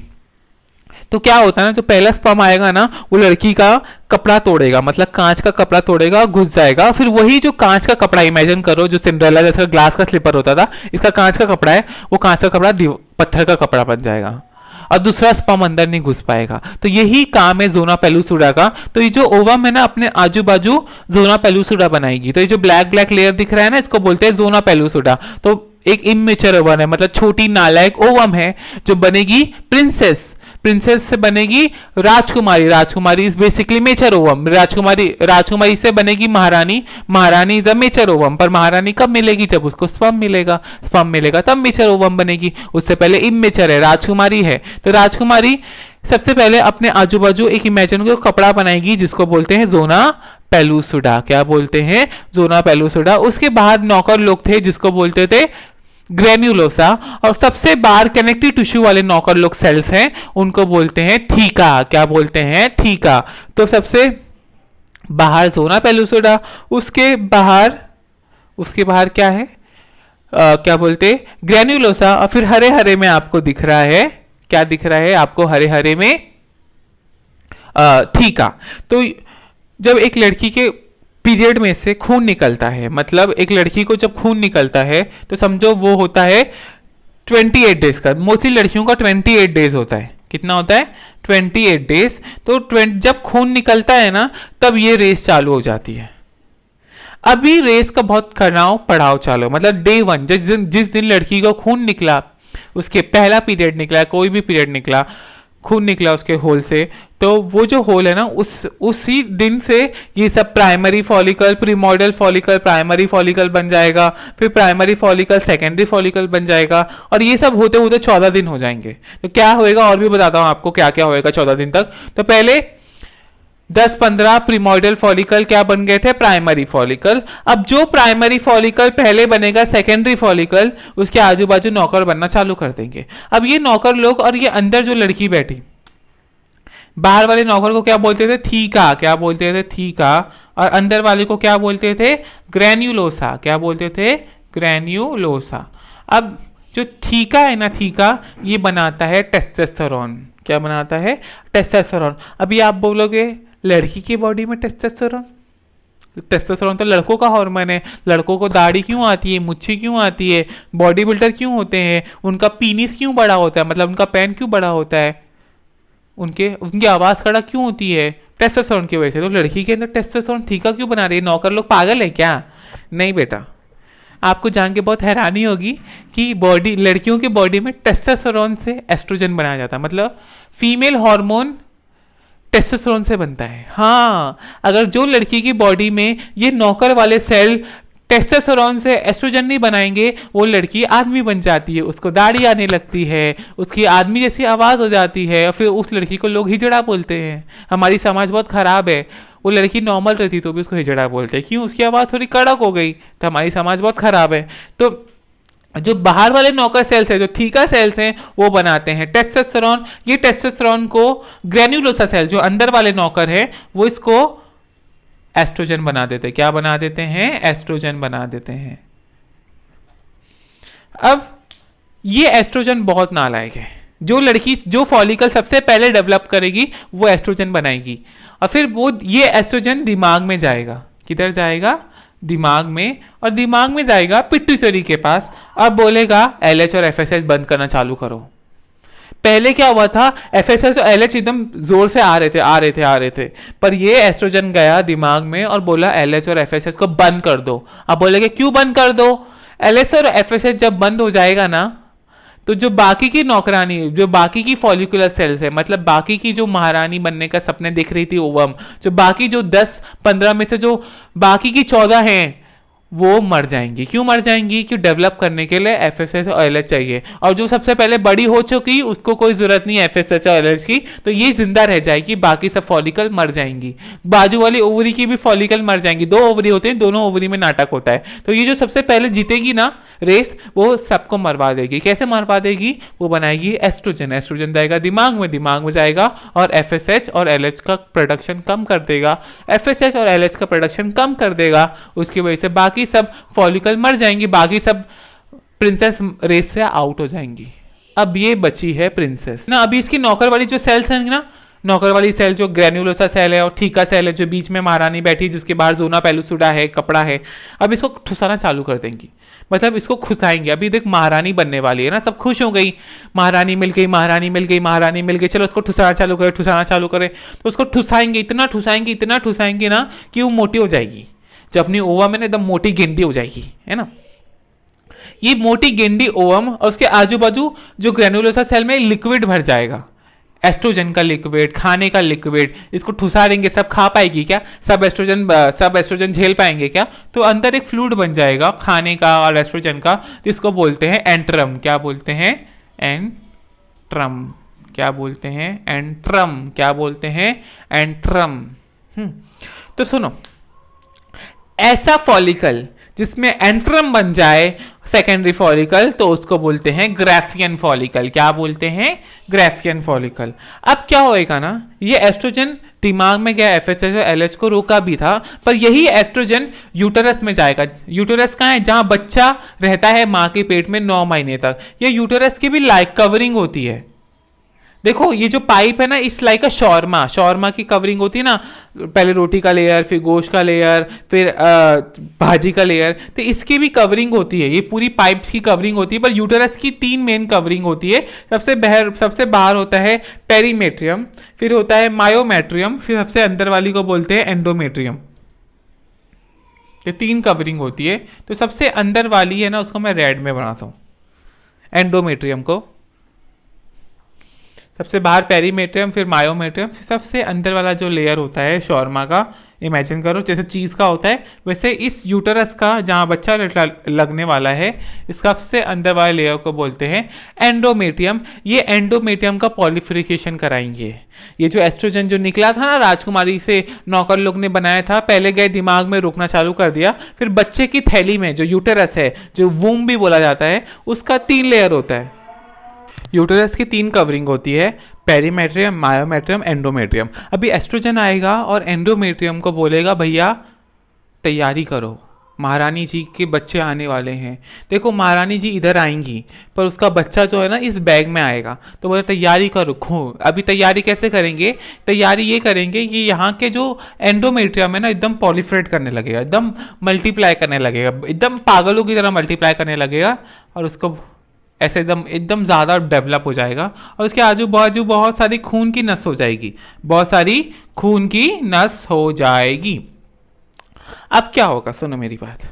तो क्या होता है ना, जो पहला स्पर्म आएगा ना, वो लड़की का कपड़ा तोड़ेगा, मतलब कांच का कपड़ा तोड़ेगा, घुस जाएगा। फिर वही जो कांच का कपड़ा, इमेजिन करो जो सिंड्रेला जैसा ग्लास का स्लीपर होता था, इसका कांच का कपड़ा है, वो कांच का कपड़ा पत्थर का कपड़ा बन जाएगा और दूसरा स्पर्म अंदर नहीं घुस पाएगा। तो यही काम है जोना पेलुसिडा का। तो ये जो ओवम है ना, अपने आजू बाजू जोना पेलुसिडा बनाएगी। तो ये जो ब्लैक ब्लैक लेयर दिख रहा है ना, इसको बोलते हैं जोना पेलुसिडा। तो एक इमेच्योर ओवम है, मतलब छोटी नालायक ओवम है, जो बनेगी प्रिंसेस। प्रिंसेस से बनेगी राजकुमारी। राजकुमारी इज बेसिकली मेचर ओवम। राजकुमारी से बनेगी महारानी। महारानी इज अ मेचर ओवम। पर महारानी कब मिलेगी? जब उसको स्पर्म मिलेगा। स्पर्म मिलेगा तब मेचर ओवम बनेगी। उससे पहले इमेचर है, राजकुमारी है। तो राजकुमारी सबसे पहले अपने आजू बाजू एक इमेजिनरी कपड़ा बनाएगी, जिसको बोलते हैं जोना पेलुसुडा। क्या बोलते हैं? जोना पेलुसुडा। उसके बाद नौकर लोग थे जिसको बोलते थे ग्रेन्युलोसा। और सबसे बाहर कनेक्टिव टिश्यू वाले नौकर लोग सेल्स हैं, उनको बोलते हैं थीका। क्या बोलते हैं? थीका। तो सबसे बाहर जोना पेलुसुडा, उसके बाहर क्या है? क्या बोलते? ग्रेन्युलोसा। और फिर हरे हरे में आपको दिख रहा है, क्या दिख रहा है आपको हरे हरे में? थीका। तो जब एक लड़की के पीरियड में से खून निकलता है, मतलब एक लड़की को जब खून निकलता है तो समझो वो होता है 28 डेज का। मोस्टली लड़कियों का 28 डेज होता है। कितना होता है? 28 डेज। तो जब खून निकलता है ना, तब ये रेस चालू हो जाती है। अभी रेस का बहुत पड़ाव चालू, मतलब डे 1, जिस दिन लड़की को खून निकला, उसके पहला पीरियड निकला, कोई भी पीरियड निकला, खून निकला उसके होल से, तो वो जो होल है ना, उसी दिन से ये सब primary follicle, primordial follicle, primary follicle बन जाएगा, फिर प्राइमरी फॉलिकल सेकेंडरी फॉलिकल बन जाएगा, और ये सब होते होते 14 दिन हो जाएंगे। तो क्या होएगा और भी बताता हूं आपको क्या क्या होएगा 14 दिन तक। तो पहले 10-15 प्रीमोर्डियल फॉलिकल क्या बन गए थे? Primary follicle. अब जो प्राइमरी फॉलिकल पहले बनेगा सेकेंडरी फॉलिकल, उसके आजू बाजू नौकर बनना चालू कर देंगे। अब ये नौकर लोग, और ये अंदर जो लड़की बैठी, बाहर वाले नौकर को क्या बोलते थे? थीका। क्या बोलते थे? थीका। और अंदर वाले को क्या बोलते थे? ग्रेन्युलोसा। क्या बोलते थे? ग्रेन्युलोसा। अब जो थीका है ना, थीका ये बनाता है टेस्टोस्टेरोन। क्या बनाता है? टेस्टोस्टेरोन। अभी आप बोलोगे लड़की की बॉडी में टेस्टोस्टेरोन? टेस्टोस्टेरोन तो लड़कों का हार्मोन है। लड़कों को दाढ़ी क्यों आती है, मुच्छी क्यों आती है, बॉडी बिल्डर क्यों होते हैं, उनका पीनिस क्यों बड़ा होता है, मतलब उनका पैन क्यों बड़ा होता है, उनकी आवाज कड़ा क्यों होती है? टेस्टोस्टेरोन की वजह से। तो लड़की के अंदर टेस्टोस्टेरोन थीका क्यों बना रही है? नौकर लोग पागल है क्या? नहीं बेटा, आपको जान के बहुत हैरानी होगी कि लड़कियों की बॉडी में टेस्टोस्टेरोन से एस्ट्रोजन बनाया जाता है, मतलब फीमेल हार्मोन टेस्टोस्टेरोन से बनता है। हाँ, अगर जो लड़की की बॉडी में ये नौकर वाले सेल टेस्टोस्टेरोन से एस्ट्रोजन नहीं बनाएंगे, वो लड़की आदमी बन जाती है, उसको दाढ़ी आने लगती है, उसकी आदमी जैसी आवाज हो जाती है, और फिर उस लड़की को लोग हिजड़ा बोलते हैं। हमारी समाज बहुत खराब है। वो लड़की नॉर्मल रहती तो भी उसको हिजड़ा बोलते हैं, क्यों? उसकी आवाज थोड़ी कड़क हो गई। तो हमारी समाज बहुत खराब है। तो जो बाहर वाले नौकर सेल्स है, जो थीका सेल्स हैं, वो बनाते हैं टेस्टोस्टेरोन। ये टेस्टोस्टेरोन को ग्रेन्युलोसा सेल, जो अंदर वाले नौकर है, वो इसको एस्ट्रोजन बना देते हैं। क्या बना देते हैं? एस्ट्रोजन बना देते हैं। अब ये एस्ट्रोजन बहुत नालायक है। जो फॉलिकल सबसे पहले डेवलप करेगी, वो एस्ट्रोजन बनाएगी, और फिर ये एस्ट्रोजन दिमाग में जाएगा। किधर जाएगा? दिमाग में। और दिमाग में जाएगा पिट्यूटरी के पास, अब बोलेगा LH और FSH बंद करना चालू करो। पहले क्या हुआ था? FSH और LH एकदम जोर से आ रहे थे, पर ये एस्ट्रोजन गया दिमाग में और बोला LH और FSH को बंद कर दो। अब बोलेगे क्यों बंद कर दो? LH और FSH जब बंद हो जाएगा ना, तो जो बाकी की नौकरानी, जो बाकी की फॉलिकुलर सेल्स है, मतलब बाकी की जो महारानी बनने का सपने दिख रही थी ओवम, जो बाकी जो 10-15 में से जो बाकी की 14 हैं, वो मर जाएंगी। क्यों मर जाएंगी? क्यों? डेवलप करने के लिए FSH और LH चाहिए, और जो सबसे पहले बड़ी हो चुकी उसको कोई जरूरत नहीं है FSH और LH की, तो ये जिंदा रह जाएगी, बाकी सब फॉलिकल मर जाएंगी। बाजू वाली ओवरी की भी फॉलिकल मर जाएंगी। 2 ओवरी होते हैं, दोनों ओवरी में नाटक होता है। तो ये जो सबसे पहले जीतेगी ना रेस, वो सबको मरवा देगी। कैसे मरवा देगी? वो बनाएगी एस्ट्रोजन। एस्ट्रोजन जाएगा दिमाग में जाएगा, और FSH और LH का प्रोडक्शन कम कर देगा। FSH और LH का प्रोडक्शन कम कर देगा, उसकी वजह से बाकी सब फॉलिकल मर जाएंगी, बाकी सब प्रिंसेस रेस से आउट हो जाएंगी। अब ये बची है प्रिंसेस ना। अभी इसकी नौकर वाली जो सेल्स हैं ना, नौकर वाली सेल जो ग्रेन्युलोसा सेल है और थीका सेल है, जो बीच में महारानी बैठी, जिसके बाहर जोना पेलुसुडा है, कपड़ा है, अब इसको ठुसाना चालू कर देंगी, मतलब इसको खुसाएंगे। अभी देख महारानी बनने वाली है ना, सब खुश हो गई, महारानी मिल गई, चलो उसको ठुसाना चालू करे। तो उसको ठुसाएंगे, इतना ठुसाएंगे ना कि वो मोटी हो जाएगी। जब अपनी ओवा में ना एकदम मोटी गेंदी हो जाएगी, है ना। ये मोटी गेंडी ओवम और उसके आजू बाजू जो ग्रेनुलोसा सेल में लिक्विड भर जाएगा, एस्ट्रोजन का लिक्विड, खाने का लिक्विड। इसको ठुसा देंगे, सब खा पाएगी क्या? सब एस्ट्रोजन झेल पाएंगे क्या? तो अंदर एक फ्लूइड बन जाएगा खाने का और एस्ट्रोजन का, तो इसको बोलते हैं एंट्रम। क्या बोलते हैं? एंट्रम। क्या बोलते हैं? एंट्रम। क्या बोलते हैं? एंट्रम। तो सुनो, ऐसा फॉलिकल जिसमें एंट्रम बन जाए सेकेंडरी फॉलिकल, तो उसको बोलते हैं ग्राफियन फॉलिकल। क्या बोलते हैं? Graafian follicle. अब क्या होएगा ना, ये एस्ट्रोजन दिमाग में गया, एफएसएच और एलएच को रोका भी था, पर यही एस्ट्रोजन यूटेरस में जाएगा। यूटेरस कहाँ है? जहां बच्चा रहता है माँ के पेट में 9 महीने तक। ये यूटेरस की भी लाइक कवरिंग होती है। देखो ये जो पाइप है ना, इस लाइक का शॉर्मा की कवरिंग होती है ना, पहले रोटी का लेयर, फिर गोश्त का लेयर, फिर भाजी का लेयर, तो इसकी भी कवरिंग होती है। ये पूरी पाइप्स की कवरिंग होती है, पर यूटेरस की 3 मेन कवरिंग होती है। सबसे बाहर होता है पेरीमेट्रियम, फिर होता है मायोमेट्रियम, फिर सबसे अंदर वाली को बोलते हैं एंडोमेट्रियम। ये 3 कवरिंग होती है। तो सबसे अंदर वाली है ना, उसको मैं रेड में बनाता हूँ, एंडोमेट्रियम को। सबसे बाहर पेरीमेट्रियम, फिर मायोमेट्रियम, फिर सबसे अंदर वाला जो लेयर होता है शॉर्मा का, इमेजिन करो जैसे चीज़ का होता है, वैसे इस यूटेरस का जहाँ बच्चा लगने वाला है, इसका सबसे अंदर वाले लेयर को बोलते हैं एंडोमेट्रियम। ये एंडोमेट्रियम का पॉलीफ्रिकेशन कराएंगे। ये जो एस्ट्रोजन जो निकला था ना राजकुमारी से, नौकर लोग ने बनाया था, पहले गए दिमाग में रुकना चालू कर दिया, फिर बच्चे की थैली में जो यूटेरस है, जो वूम भी बोला जाता है, उसका 3 लेयर होता है। यूटेरस की 3 कवरिंग होती है, पेरीमेट्रियम, मायोमेट्रियम, एंडोमेट्रियम। अभी एस्ट्रोजन आएगा और एंडोमेट्रियम को बोलेगा भैया तैयारी करो, महारानी जी के बच्चे आने वाले हैं। देखो महारानी जी इधर आएंगी, पर उसका बच्चा जो है ना इस बैग में आएगा, तो बोले तैयारी करो। अभी तैयारी कैसे करेंगे? तैयारी ये करेंगे कि यहाँ के जो एंडोमेट्रियम है ना एकदम पॉलीफ्रेट करने लगेगा, एकदम मल्टीप्लाई करने लगेगा, एकदम पागलों की तरह मल्टीप्लाई करने लगेगा, और उसको ऐसे एकदम ज़्यादा डेवलप हो जाएगा, और उसके आजू बाजू बहुत सारी खून की नस हो जाएगी, बहुत सारी खून की नस हो जाएगी। अब क्या होगा? सुनो मेरी बात।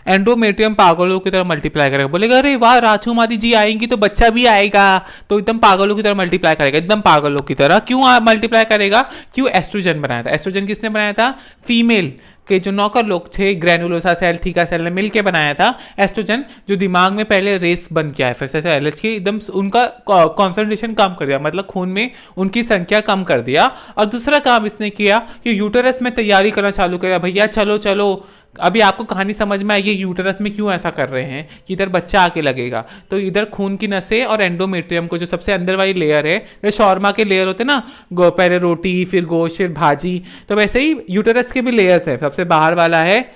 एंडोमेट्रियम पागलों की तरह मल्टीप्लाई करेगा, बोलेगा अरे वाह राजकुमारी जी आएंगी तो बच्चा भी आएगा, तो एकदम पागलों की तरह मल्टीप्लाई करेगा, एकदम पागलों की तरह। क्यों मल्टीप्लाई करेगा? क्यों? एस्ट्रोजन बनाया था। एस्ट्रोजन किसने बनाया था? फीमेल के जो नौकर लोग थे, ग्रेनुलोसा सेल, थीका सेल ने मिलकर बनाया था एस्ट्रोजन, जो दिमाग में पहले रेस बन गया एफएसएच और एलएच की, एकदम उनका कॉन्सेंट्रेशन कम कर दिया, मतलब खून में उनकी संख्या कम कर दिया। और दूसरा काम इसने किया कि यूटेरस में तैयारी करना चालू किया, भैया चलो चलो। अभी आपको कहानी समझ में आएगी यूटेरस में क्यों ऐसा कर रहे हैं, कि इधर बच्चा आके लगेगा, तो इधर खून की नसें और एंडोमेट्रियम को, जो सबसे अंदर वाली लेयर है, जैसे शॉर्मा के लेयर होते हैं ना, पहले रोटी, फिर गोश्त, फिर भाजी, तो वैसे ही यूटेरस के भी लेयर्स है। सबसे बाहर वाला है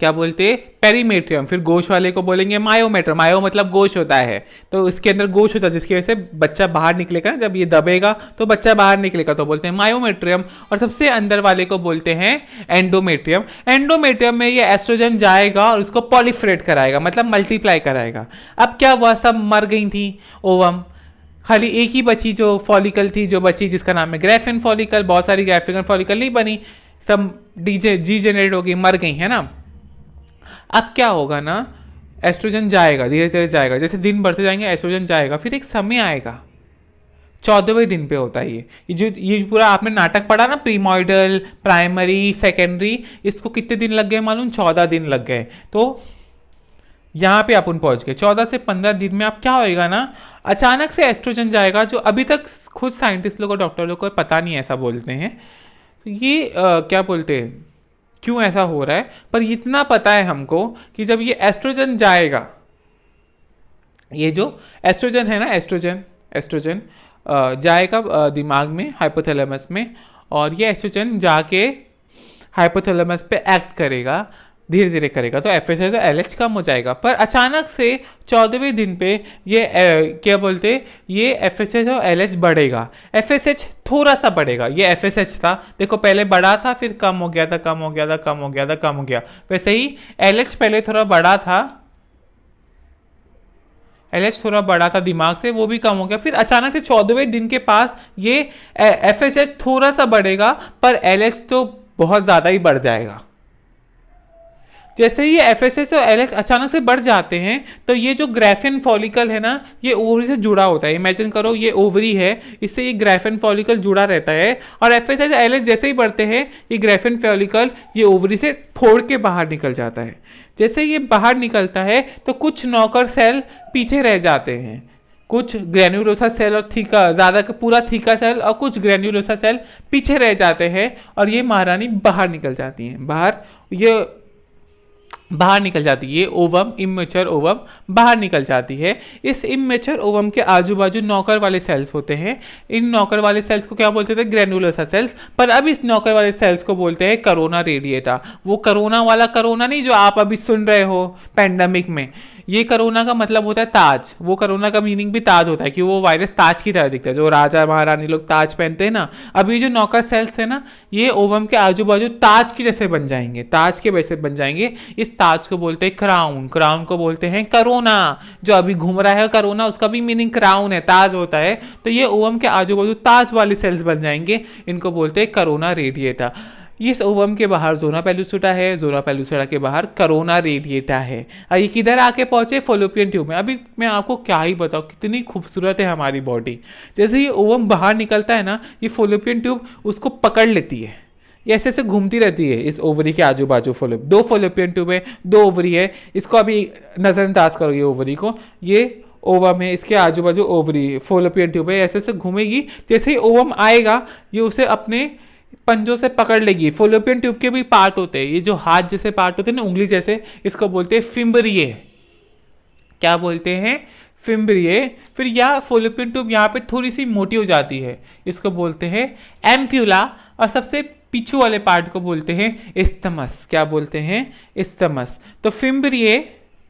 क्या बोलते हैं? पेरीमेट्रियम। फिर गोश वाले को बोलेंगे मायोमेट्रियम। मायो मतलब गोश होता है, तो इसके अंदर गोश होता है, जिसकी वजह से बच्चा बाहर निकलेगा। जब ये दबेगा तो बच्चा बाहर निकलेगा, तो बोलते हैं मायोमेट्रियम। और सबसे अंदर वाले को बोलते हैं एंडोमेट्रियम। एंडोमेट्रियम में ये एस्ट्रोजन जाएगा और उसको पॉलीफ्रेट कराएगा, मतलब मल्टीप्लाई कराएगा। अब क्या हुआ? सब मर गई थी ओवम, खाली एक ही बची जो फॉलिकल थी, जो बची जिसका नाम है ग्राफियन फॉलिकल। बहुत सारी ग्राफियन फॉलिकल नहीं बनी, सब जी जनरेट हो गई, मर गई, है ना। अब क्या होगा ना, एस्ट्रोजन जाएगा, धीरे धीरे जाएगा, जैसे दिन बढ़ते जाएंगे एस्ट्रोजन जाएगा। फिर एक समय आएगा, 14वें दिन पे होता है ये पूरा आपने नाटक पढ़ा ना, प्रीमॉइडल, प्राइमरी, सेकेंडरी, इसको कितने दिन लग गए मालूम? 14 दिन लग गए। तो यहाँ पे अपन पहुंच गए 14 से 15 दिन में। अब क्या होएगा ना, अचानक से एस्ट्रोजन जाएगा, जो अभी तक खुद साइंटिस्ट लोग और डॉक्टर लोग को पता नहीं, ऐसा बोलते हैं। तो ये क्या बोलते हैं, क्यों ऐसा हो रहा है, पर इतना पता है हमको कि जब ये एस्ट्रोजन जाएगा, ये जो एस्ट्रोजन है ना, एस्ट्रोजन जाएगा दिमाग में, हाइपोथैलेमस में, और ये एस्ट्रोजन जाके हाइपोथैलेमस पे एक्ट करेगा, धीरे धीरे करेगा, तो एफएसएच और एलएच कम हो जाएगा। पर अचानक से 14वें दिन पे ये क्या बोलते, ये एफएसएच और एलएच बढ़ेगा। एफएसएच थोड़ा सा बढ़ेगा, ये एफएसएच था, देखो पहले बड़ा था, फिर कम हो गया था, कम हो गया था, कम हो गया था, कम हो गया। वैसे ही एलएच पहले थोड़ा बड़ा था, एलएच थोड़ा बड़ा था दिमाग से, वो भी कम हो गया। फिर अचानक से 14वें दिन के पास ये एफएसएच थोड़ा सा बढ़ेगा, पर एलएच तो बहुत ज्यादा ही बढ़ जाएगा। जैसे ही एफएसएच और एलएच अचानक से बढ़ जाते हैं तो ये जो ग्राफिन फॉलिकल है ना, ये ओवरी से जुड़ा होता है। इमेजिन करो ये ओवरी है, इससे ये ग्राफिन फॉलिकल जुड़ा रहता है, और एफएसएच एलएच जैसे ही बढ़ते हैं ये ग्राफिन फॉलिकल ये ओवरी से फोड़ के बाहर निकल जाता है। जैसे ये बाहर निकलता है तो कुछ नौकर सेल पीछे रह जाते हैं, कुछ ग्रेन्युलोसा सेल और थीका, ज़्यादा पूरा थीका सेल और कुछ ग्रेन्युलोसा सेल पीछे रह जाते हैं, और ये महारानी बाहर निकल जाती हैं। बाहर निकल जाती है, ये ओवम, इमेच्योर ओवम बाहर निकल जाती है। इस इमेच्योर ओवम के आजू बाजू नौकर वाले सेल्स होते हैं। इन नौकर वाले सेल्स को क्या बोलते थे? Granulosa cells. पर अब इस नौकर वाले सेल्स को बोलते हैं करोना रेडिएटा। वो करोना वाला करोना नहीं जो आप अभी सुन रहे हो पैंडेमिक में, ये करोना का मतलब होता है ताज। वो करोना का मीनिंग भी ताज होता है कि वो वायरस ताज की तरह दिखता है, जो राजा महारानी लोग ताज पहनते हैं ना। अब ये जो नौकर सेल्स है ना, ये ओवम के आजू बाजू ताज के जैसे बन जाएंगे, ताज के वैसे बन जाएंगे। इस ताज को बोलते हैं क्राउन, क्राउन को बोलते हैं करोना। जो अभी घूम रहा है करोना, उसका भी मीनिंग क्राउन है, ताज होता है। तो ये ओवम के आजू बाजू ताज वाले सेल्स बन जाएंगे, इनको बोलते हैं करोना रेडिएटा। इस ओवम के बाहर जोना पेलुसिडा है, जोना पेलुसिडा के बाहर करोना रेडिएटा है। ये किधर आके पहुंचे? फॉलोपियन ट्यूब में। अभी मैं आपको क्या ही बताऊं कितनी खूबसूरत है हमारी बॉडी। जैसे ये ओवम बाहर निकलता है ना, ये फॉलोपियन ट्यूब उसको पकड़ लेती है, ये ऐसे ऐसे घूमती रहती है इस ओवरी के आजू बाजू। दो फॉलोपियन ट्यूब है, दो ओवरी है, इसको अभी नजरअंदाज करो ये ओवरी को। ये ओवम है, इसके आजू बाजू ओवरी फॉलोपियन ट्यूब है, ऐसे ऐसे घूमेगी। जैसे ही ओवम आएगा ये उसे अपने पंजों से पकड़ लेगी। फॉलोपियन ट्यूब के भी पार्ट होते हैं, ये जो हाथ जैसे पार्ट होते हैं ना, उंगली जैसे, इसको बोलते हैं फिम्ब्रिये। क्या बोलते हैं? फिम्ब्रिये। फिर यह फॉलोपियन ट्यूब यहाँ पे थोड़ी सी मोटी हो जाती है, इसको बोलते हैं एम्प्यूला। और सबसे पीछू वाले पार्ट को बोलते हैं इस्थमस। क्या बोलते हैं? इस्थमस। तो फिम्ब्रिये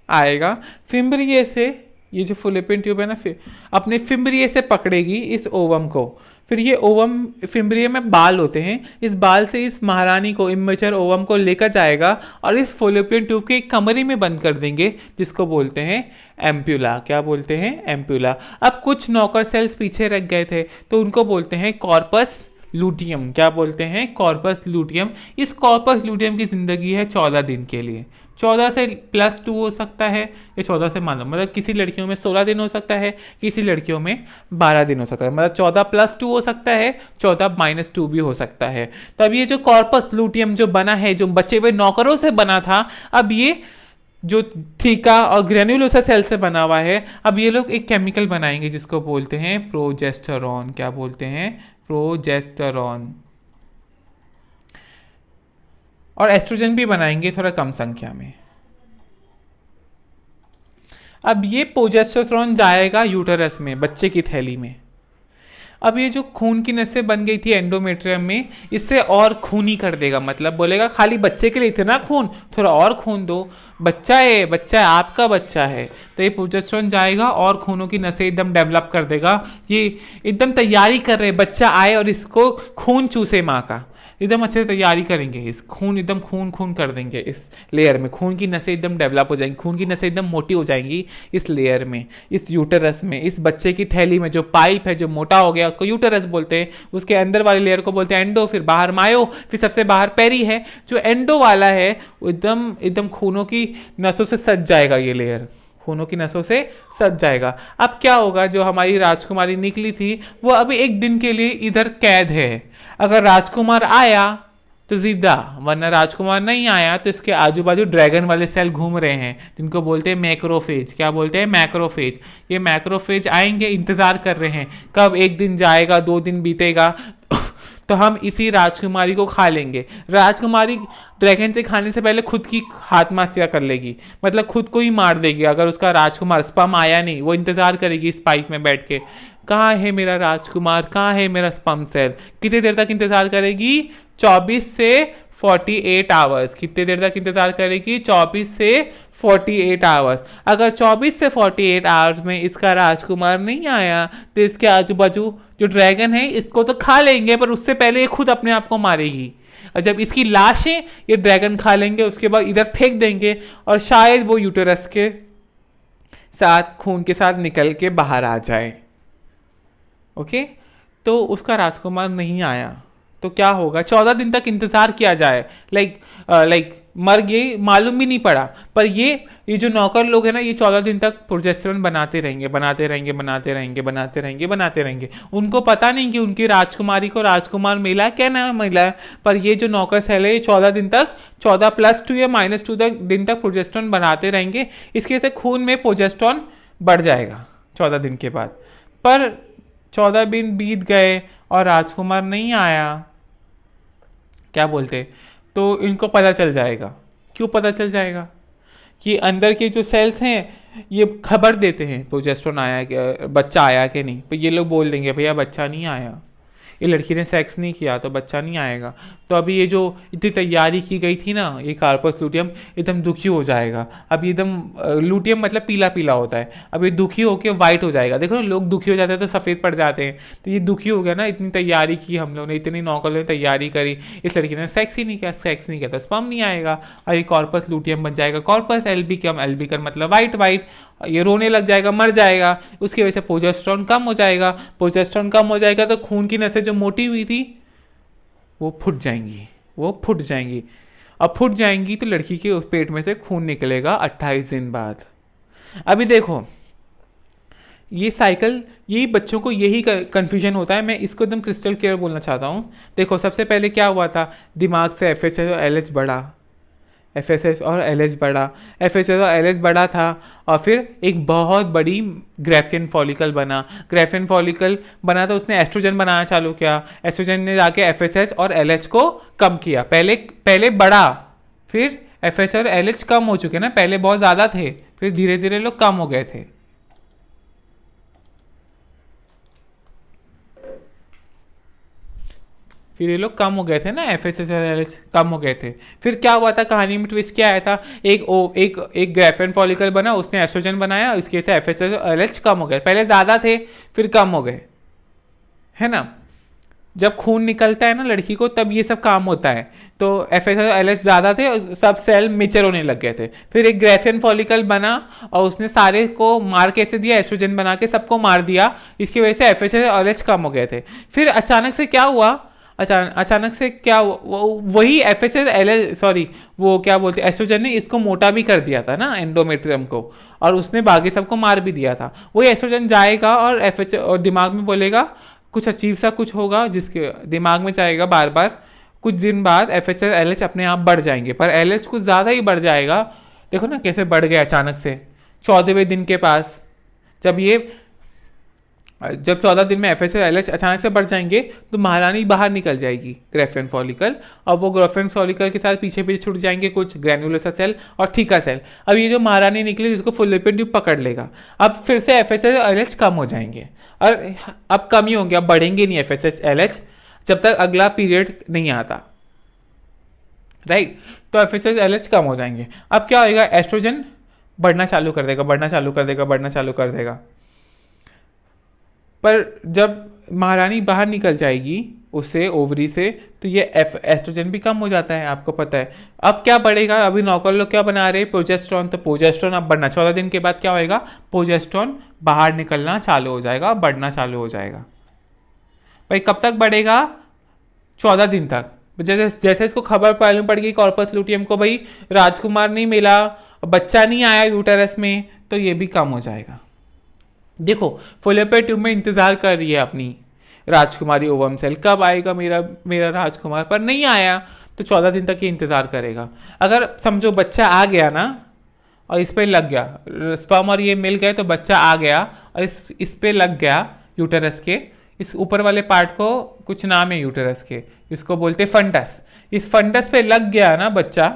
आएगा, फिम्ब्रिये से ये जो फॉलोपियन ट्यूब है ना, फिर अपने फिम्ब्रिये से पकड़ेगी इस ओवम को। फिर ये ओवम, फिम्ब्रिये में बाल होते हैं, इस बाल से इस महारानी को, इमेच्योर ओवम को लेकर जाएगा और इस फॉलोपियन ट्यूब के कमरे में बंद कर देंगे, जिसको बोलते हैं एम्प्यूला। क्या बोलते हैं? एम्प्यूला। अब कुछ नौकर सेल्स पीछे रख गए थे तो उनको बोलते हैं कॉर्पस लूटियम। क्या बोलते हैं? Corpus luteum. इस कॉर्पस लूटियम की जिंदगी है 14 दिन के लिए। 14 से +2 हो सकता है, या 14 से मानो, मतलब किसी लड़कियों में 16 दिन हो सकता है, किसी लड़कियों में 12 दिन हो सकता है। मतलब 14 +2 हो सकता है, 14 -2 भी हो सकता है। तब ये जो कॉर्पस लूटियम जो बना है, जो बचे हुए नौकरों से बना था, अब ये जो थीका और ग्रेन्युलोसा सेल से बना हुआ है, अब ये लोग एक केमिकल बनाएंगे जिसको बोलते हैं प्रोजेस्टेरॉन। क्या बोलते हैं? प्रोजेस्टेरॉन। और एस्ट्रोजन भी बनाएंगे थोड़ा कम संख्या में। अब ये प्रोजेस्टेरॉन जाएगा यूटेरस में, बच्चे की थैली में। अब ये जो खून की नसें बन गई थी एंडोमेट्रियम में, इससे और खूनी कर देगा। मतलब बोलेगा खाली बच्चे के लिए इतना खून, थोड़ा और खून दो, बच्चा है, बच्चा है, आपका बच्चा है। तो ये प्रोजेस्टेरॉन जाएगा और खूनों की नसें एकदम डेवलप कर देगा। ये एकदम तैयारी कर रहे, बच्चा आए और इसको खून चूसे माँ का, एकदम अच्छे से तैयारी करेंगे। इस खून एकदम खून खून कर देंगे इस लेयर में, खून की नसें एकदम डेवलप हो जाएंगी, खून की नसें एकदम मोटी हो जाएंगी इस लेयर में, इस यूटेरस में, इस बच्चे की थैली में। जो पाइप है जो मोटा हो गया उसको यूटेरस बोलते हैं, उसके अंदर वाले लेयर को बोलते हैं एंडो, फिर बाहर मायो, फिर सबसे बाहर पेरी है। जो एंडो वाला है वो एकदम एकदम खूनों की नसों से सज जाएगा, ये लेयर खूनों की नसों से सज जाएगा। अब क्या होगा? जो हमारी राजकुमारी निकली थी वो अभी एक दिन के लिए इधर कैद है। अगर राजकुमार आया तो जिंदा, वरना राजकुमार नहीं आया तो इसके आजू बाजू ड्रैगन वाले सेल घूम रहे हैं, जिनको बोलते हैं मैक्रोफेज। क्या बोलते हैं? मैक्रोफेज। ये मैक्रोफेज आएंगे, इंतजार कर रहे हैं कब एक दिन जाएगा, 2 दिन बीतेगा तो हम इसी राजकुमारी को खा लेंगे। राजकुमारी ड्रैगन से खाने से पहले खुद की आत्महत्या कर लेगी, मतलब खुद को ही मार देगी। अगर उसका राजकुमार स्पर्म आया नहीं, वो इंतजार करेगी इस पाइप में बैठ के, कहाँ है मेरा राजकुमार, कहाँ है मेरा स्पर्म सेल। कितनी देर तक इंतजार करेगी? 24 से 48 आवर्स। कितने देर तक इंतजार करेगी? 24 से 48 आवर्स। अगर 24 से 48 आवर्स में इसका राजकुमार नहीं आया तो इसके आजू बाजू जो ड्रैगन है इसको तो खा लेंगे, पर उससे पहले ये खुद अपने आप को मारेगी। और जब इसकी लाशें ये ड्रैगन खा लेंगे उसके बाद इधर फेंक देंगे, और शायद वो यूटेरस के साथ खून के साथ निकल के बाहर आ जाए। ओके, तो उसका राजकुमार नहीं आया तो क्या होगा? 14 दिन तक इंतजार किया जाए, लाइक मर गए, मालूम भी नहीं पड़ा। पर ये जो नौकर लोग हैं ना, ये 14 दिन तक प्रोजेस्टेरोन बनाते रहेंगे, बनाते रहेंगे, बनाते रहेंगे, बनाते रहेंगे, बनाते रहेंगे। उनको पता नहीं कि उनकी राजकुमारी को राजकुमार मिला क्या ना मिला, पर ये जो नौकर सेल है ये 14 दिन तक, 14+2 या -2 दिन तक प्रोजेस्टेरोन बनाते रहेंगे। इसकी वजह से खून में प्रोजेस्टेरोन बढ़ जाएगा 14 दिन के बाद। पर 14 दिन बीत गए और राजकुमार नहीं आया, क्या बोलते, तो इनको पता चल जाएगा। क्यों पता चल जाएगा? कि अंदर के जो सेल्स हैं ये खबर देते हैं प्रोजेस्टेरोन आया कि बच्चा आया कि नहीं। तो ये लोग बोल देंगे भैया बच्चा नहीं आया, ये लड़की ने सेक्स नहीं किया तो बच्चा नहीं आएगा। तो अभी ये जो इतनी तैयारी की गई थी ना, ये कार्पस लूटियम एकदम दुखी हो जाएगा। अब एकदम लूटियम मतलब पीला पीला होता है, अब ये दुखी होकर वाइट हो जाएगा। देखो ना, लोग दुखी हो जाते हैं तो सफ़ेद पड़ जाते हैं, तो ये दुखी हो गया ना, इतनी तैयारी की हम लोगों ने, इतनी नौकरों ने तैयारी करी, इस लड़की ने सेक्स ही नहीं किया, सेक्स नहीं किया तो स्पर्म नहीं आएगा। अब ये कॉर्पस लूटियम बन जाएगा, कॉर्पस एल्बिकम, एल्बिकम मतलब वाइट वाइट, ये रोने लग जाएगा, मर जाएगा। उसकी वजह से प्रोजेस्टेरोन कम हो जाएगा। प्रोजेस्टेरोन कम हो जाएगा तो खून की नसें जो मोटी हुई थी वो फूट जाएंगी, वो फूट जाएंगी। अब फूट जाएंगी तो लड़की के उस पेट में से खून निकलेगा 28 दिन बाद। अभी देखो ये साइकिल, यही बच्चों को यही कंफ्यूजन होता है। मैं इसको एकदम क्रिस्टल क्लियर बोलना चाहता हूँ। देखो सबसे पहले क्या हुआ था, दिमाग से FSH और LH बढ़ा, FSH और LH बढ़ा, FSH और LH बढ़ा था, और फिर एक बहुत बड़ी ग्रेफियन फॉलिकल बना। ग्रेफियन फॉलिकल बना तो उसने एस्ट्रोजन बनाना चालू किया। एस्ट्रोजन ने जाके FSH और LH को कम किया। पहले बढ़ा, फिर FSH और LH कम हो चुके ना, पहले बहुत ज़्यादा थे, फिर धीरे धीरे लोग कम हो गए थे। फिर ये लोग कम हो गए थे ना, FSH और LH कम हो गए थे। फिर क्या हुआ था, कहानी में ट्विस्ट क्या आया था, एक ग्रेफियन फॉलिकल बना, उसने एस्ट्रोजन बनाया, इसकी वजह से FSH और LH कम हो गए। पहले ज़्यादा थे फिर कम हो गए, है ना। जब खून निकलता है ना लड़की को तब ये सब काम होता है। तो FSH और LH ज़्यादा थे और सब सेल मेचर होने लग गए थे। फिर एक ग्रेफियन फॉलिकल बना और उसने सारे को मार कैसे दिया, एस्ट्रोजन बना के सबको मार दिया। इसकी वजह से FSH और LH कम हो गए थे। फिर अचानक से क्या हुआ, अचानक से क्या, वही FSH LH सॉरी वो क्या बोलते हैं, एस्ट्रोजन ने इसको मोटा भी कर दिया था ना, एंडोमेट्रियम को, और उसने बाकी सबको मार भी दिया था। वही एस्ट्रोजन जाएगा और FSH और दिमाग में बोलेगा कुछ अजीब सा कुछ होगा, जिसके दिमाग में जाएगा बार बार। कुछ दिन बाद FSH और LH अपने आप बढ़ जाएंगे, पर LH कुछ ज़्यादा ही बढ़ जाएगा। देखो ना कैसे बढ़ गया अचानक से 14वें दिन के पास। जब 14 दिन में FSH और LH अचानक से बढ़ जाएंगे तो महारानी बाहर निकल जाएगी, ग्रेफियन फॉलिकल, और वो ग्रेफियन फॉलिकल के साथ पीछे पीछे छूट जाएंगे कुछ ग्रैन्युलोसा सेल और थीका सेल। अब ये जो महारानी निकली जिसको फुल्लोपियन ट्यूब पकड़ लेगा, अब फिर से FSH और LH कम हो जाएंगे। और अब कम ही होंगे, अब बढ़ेंगे नहीं FSH LH जब तक अगला पीरियड नहीं आता, राइट। तो FSH LH कम हो जाएंगे। अब क्या होगा, एस्ट्रोजन बढ़ना चालू कर देगा, बढ़ना चालू कर देगा, बढ़ना चालू कर देगा। पर जब महारानी बाहर निकल जाएगी उससे, ओवरी से, तो ये एस्ट्रोजन भी कम हो जाता है, आपको पता है। अब क्या बढ़ेगा, अभी नौकर लोग क्या बना रहे हैं, प्रोजेस्टेरोन। तो प्रोजेस्टेरोन अब बढ़ना, 14 दिन के बाद क्या होएगा, प्रोजेस्टेरोन बाहर निकलना चालू हो जाएगा, बढ़ना चालू हो जाएगा। भाई कब तक बढ़ेगा, 14 दिन तक। जैसे इसको खबर मालूम पड़ गई कॉर्पस लूटियम को, भाई राजकुमार नहीं मिला, बच्चा नहीं आया यूटेरस में, तो ये भी कम हो जाएगा। देखो फुलोपियन ट्यूब में इंतजार कर रही है अपनी राजकुमारी ओवम सेल, कब आएगा मेरा राजकुमार, पर नहीं आया तो 14 दिन तक ये इंतजार करेगा। अगर समझो बच्चा आ गया ना और इस पे लग गया, स्पर्म और ये मिल गए तो बच्चा आ गया और इस पे लग गया यूटेरस के, इस ऊपर वाले पार्ट को कुछ नाम है यूटेरस के, इसको बोलते फंडस। इस फंडस पे लग गया ना बच्चा,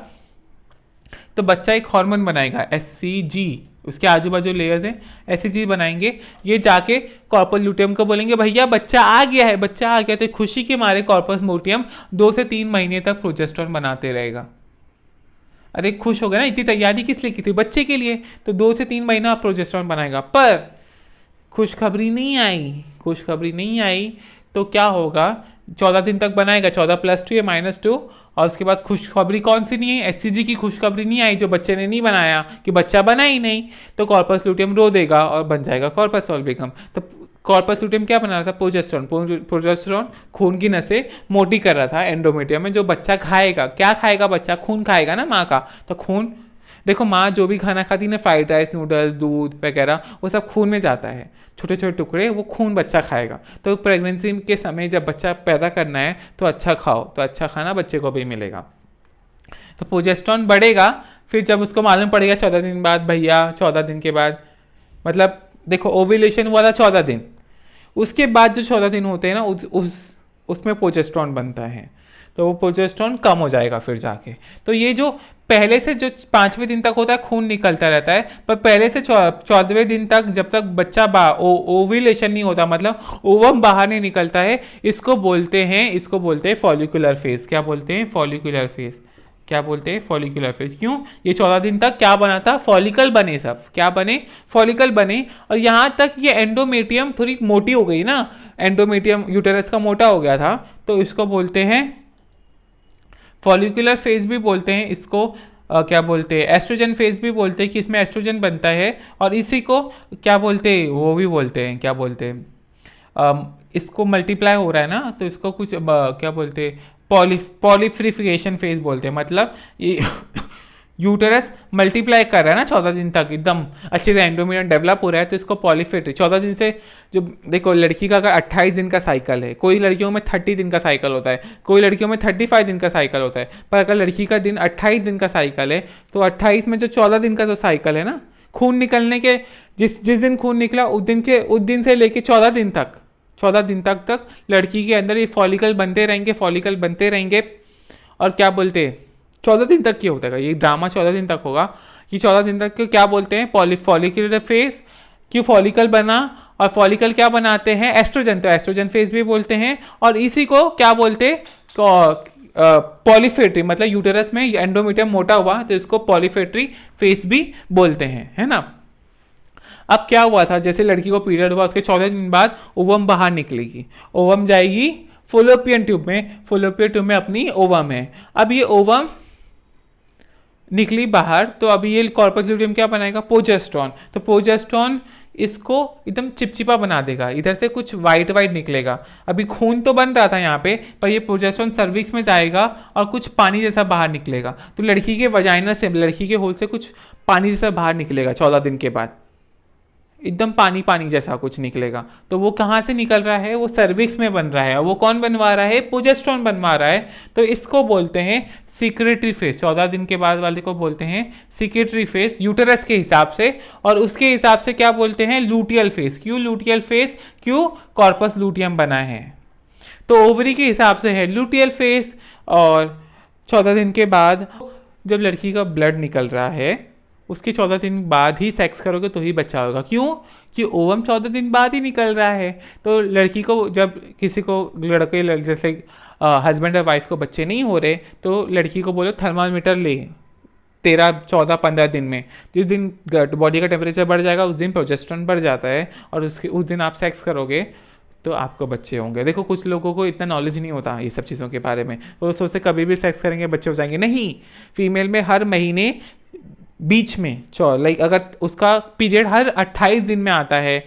तो बच्चा एक हार्मोन बनाएगा HCG, उसके आजू बाजू लेयर्स हैं, HCG बनाएंगे। ये जाके कॉर्पस लूटियम को बोलेंगे भैया बच्चा आ गया है, बच्चा आ गया। तो खुशी के मारे कॉर्पस लूटियम 2 से 3 महीने तक प्रोजेस्टेरोन बनाते रहेगा। अरे खुश हो गया ना, इतनी तैयारी किस लिए की थी, बच्चे के लिए, तो 2 से 3 महीना प्रोजेस्टेरोन बनाएगा। पर खुशखबरी नहीं आई, खुशखबरी नहीं आई तो क्या होगा, 14 दिन तक बनाएगा, 14+2 या -2, और उसके बाद खुशखबरी कौन सी नहीं है, HCG की खुशखबरी नहीं आई, जो बच्चे ने नहीं बनाया, कि बच्चा बना ही नहीं, तो कॉर्पस लूटियम रो देगा और बन जाएगा कॉर्पस ऑल्बिकम। तो कॉर्पस लूटियम क्या बना रहा था? प्रोजेस्टेरोन। प्रोजेस्टेरोन खून की नसें मोटी कर रहा था एंडोमेट्रियम में। जो बच्चा खाएगा, क्या खाएगा बच्चा? खून खाएगा ना माँ का। तो खून, देखो माँ जो भी खाना खाती है ना, फ्राइड राइस, नूडल्स, दूध वगैरह, वो सब खून में जाता है, छोटे छोटे टुकड़े, वो खून बच्चा खाएगा। तो प्रेगनेंसी के समय जब बच्चा पैदा करना है तो अच्छा खाओ, तो अच्छा खाना बच्चे को भी मिलेगा। तो प्रोजेस्टेरोन बढ़ेगा। फिर जब उसको मालूम पड़ेगा 14 दिन बाद, भैया 14 दिन के बाद, मतलब देखो ओव्यूलेशन हुआ था 14 दिन, उसके बाद जो 14 दिन होते हैं ना, उसमें प्रोजेस्टेरोन बनता है, तो वो प्रोजेस्टेरोन कम हो जाएगा फिर जाके। तो ये जो पहले से जो 5वें दिन तक होता है खून निकलता रहता है, पर पहले से 14वें दिन तक जब तक बच्चा ओव्यूलेशन नहीं होता, मतलब ओवम बाहर नहीं निकलता है, इसको बोलते हैं फॉलिकुलर फेज। क्या बोलते हैं? Follicular phase. क्या बोलते हैं? Follicular phase. क्यों? ये 14 दिन तक क्या बना था? फॉलिकल बने, सब क्या बने? फॉलिकल बने। और यहाँ तक ये एंडोमेट्रियम थोड़ी मोटी हो गई ना, एंडोमेट्रियम यूटेरस का मोटा हो गया था, तो इसको बोलते हैं फॉलिकुलर फेज भी बोलते हैं इसको। क्या बोलते हैं? एस्ट्रोजन फेज भी बोलते हैं कि इसमें एस्ट्रोजन बनता है। और इसी को क्या बोलते हैं? वो भी बोलते हैं, क्या बोलते हैं, इसको मल्टीप्लाई हो रहा है ना, तो इसको कुछ क्या बोलते हैं? पॉलीफ्रिफिकेशन फेज बोलते हैं। मतलब ये यूटेरस मल्टीप्लाई कर रहा है ना 14 दिन तक, एकदम अच्छे से एंडोमेट्रियम डेवलप हो रहा है, तो इसको पॉलीफेट्री 14 दिन से। जो देखो लड़की का अगर 28 दिन का साइकिल है, कोई लड़कियों में 30 दिन का साइकिल होता है, कोई लड़कियों में 35 दिन का साइकिल होता है, पर अगर लड़की का दिन 28 दिन का साइकिल है, तो 28 में जो 14 दिन का जो साइकिल है ना, खून निकलने के जिस दिन खून निकला उस दिन से लेके 14 दिन तक लड़की के अंदर ये फॉलिकल बनते रहेंगे। और क्या बोलते हैं? 14 दिन तक क्या होता है? ये ड्रामा 14 दिन तक होगा। कि 14 दिन तक क्या बोलते हैं? Follicular phase. क्यों फॉलिकल बना? और फॉलिकल क्या बनाते हैं? एस्ट्रोजन। तो एस्ट्रोजन फेज भी बोलते हैं। और इसी को क्या बोलते हैं? पॉलीफेट्री। मतलब यूटेरस में एंडोमेट्रियम मोटा हुआ तो इसको पॉलीफेट्री फेज भी बोलते हैं, है ना। अब क्या हुआ था, जैसे लड़की को पीरियड हुआ उसके 14 दिन बाद ओवम बाहर निकलेगी, ओवम जाएगी फॉलोपियन ट्यूब में, फॉलोपियन ट्यूब में अपनी ओवम है। अब ये ओवम निकली बाहर, तो अभी ये कॉर्पस ल्यूटियम क्या बनाएगा? प्रोजेस्टेरोन। तो प्रोजेस्टेरोन इसको एकदम चिपचिपा बना देगा, इधर से कुछ वाइट निकलेगा। अभी खून तो बन रहा था यहाँ पे, पर ये प्रोजेस्टेरोन सर्विक्स में जाएगा और कुछ पानी जैसा बाहर निकलेगा। तो लड़की के वजाइना से, लड़की के होल से कुछ पानी जैसा बाहर निकलेगा 14 दिन के बाद, एकदम पानी जैसा कुछ निकलेगा। तो वो कहाँ से निकल रहा है? वो सर्विक्स में बन रहा है। और वो कौन बनवा रहा है? प्रोजेस्टेरोन बनवा रहा है। तो इसको बोलते हैं सिक्रेटरी फेज। 14 दिन के बाद वाले को बोलते हैं सिक्रेटरी फेज, यूटेरस के हिसाब से। और उसके हिसाब से क्या बोलते हैं? Luteal phase. क्यों लूटियल फेज? क्यों? कॉर्पस लूटियम बना है, तो ओवरी के हिसाब से है लूटियल फेज। और 14 दिन के बाद जब लड़की का ब्लड निकल रहा है, उसके 14 दिन बाद ही सेक्स करोगे तो ही बच्चा होगा। क्यों? कि ओवम 14 दिन बाद ही निकल रहा है। तो लड़की को, जब किसी को लड़के जैसे हस्बैंड और वाइफ को बच्चे नहीं हो रहे, तो लड़की को बोलो थर्मामीटर ले 13, 14, 15 दिन में। जिस दिन बॉडी का टेम्परेचर बढ़ जाएगा उस दिन प्रोजेस्टेरोन बढ़ जाता है, और उस दिन आप सेक्स करोगे तो आपको बच्चे होंगे। देखो कुछ लोगों को इतना नॉलेज नहीं होता ये सब चीज़ों के बारे में, वो सोचते कभी भी सेक्स करेंगे बच्चे हो जाएंगे। नहीं, फीमेल में हर महीने बीच में लाइक अगर उसका पीरियड हर 28 दिन में आता है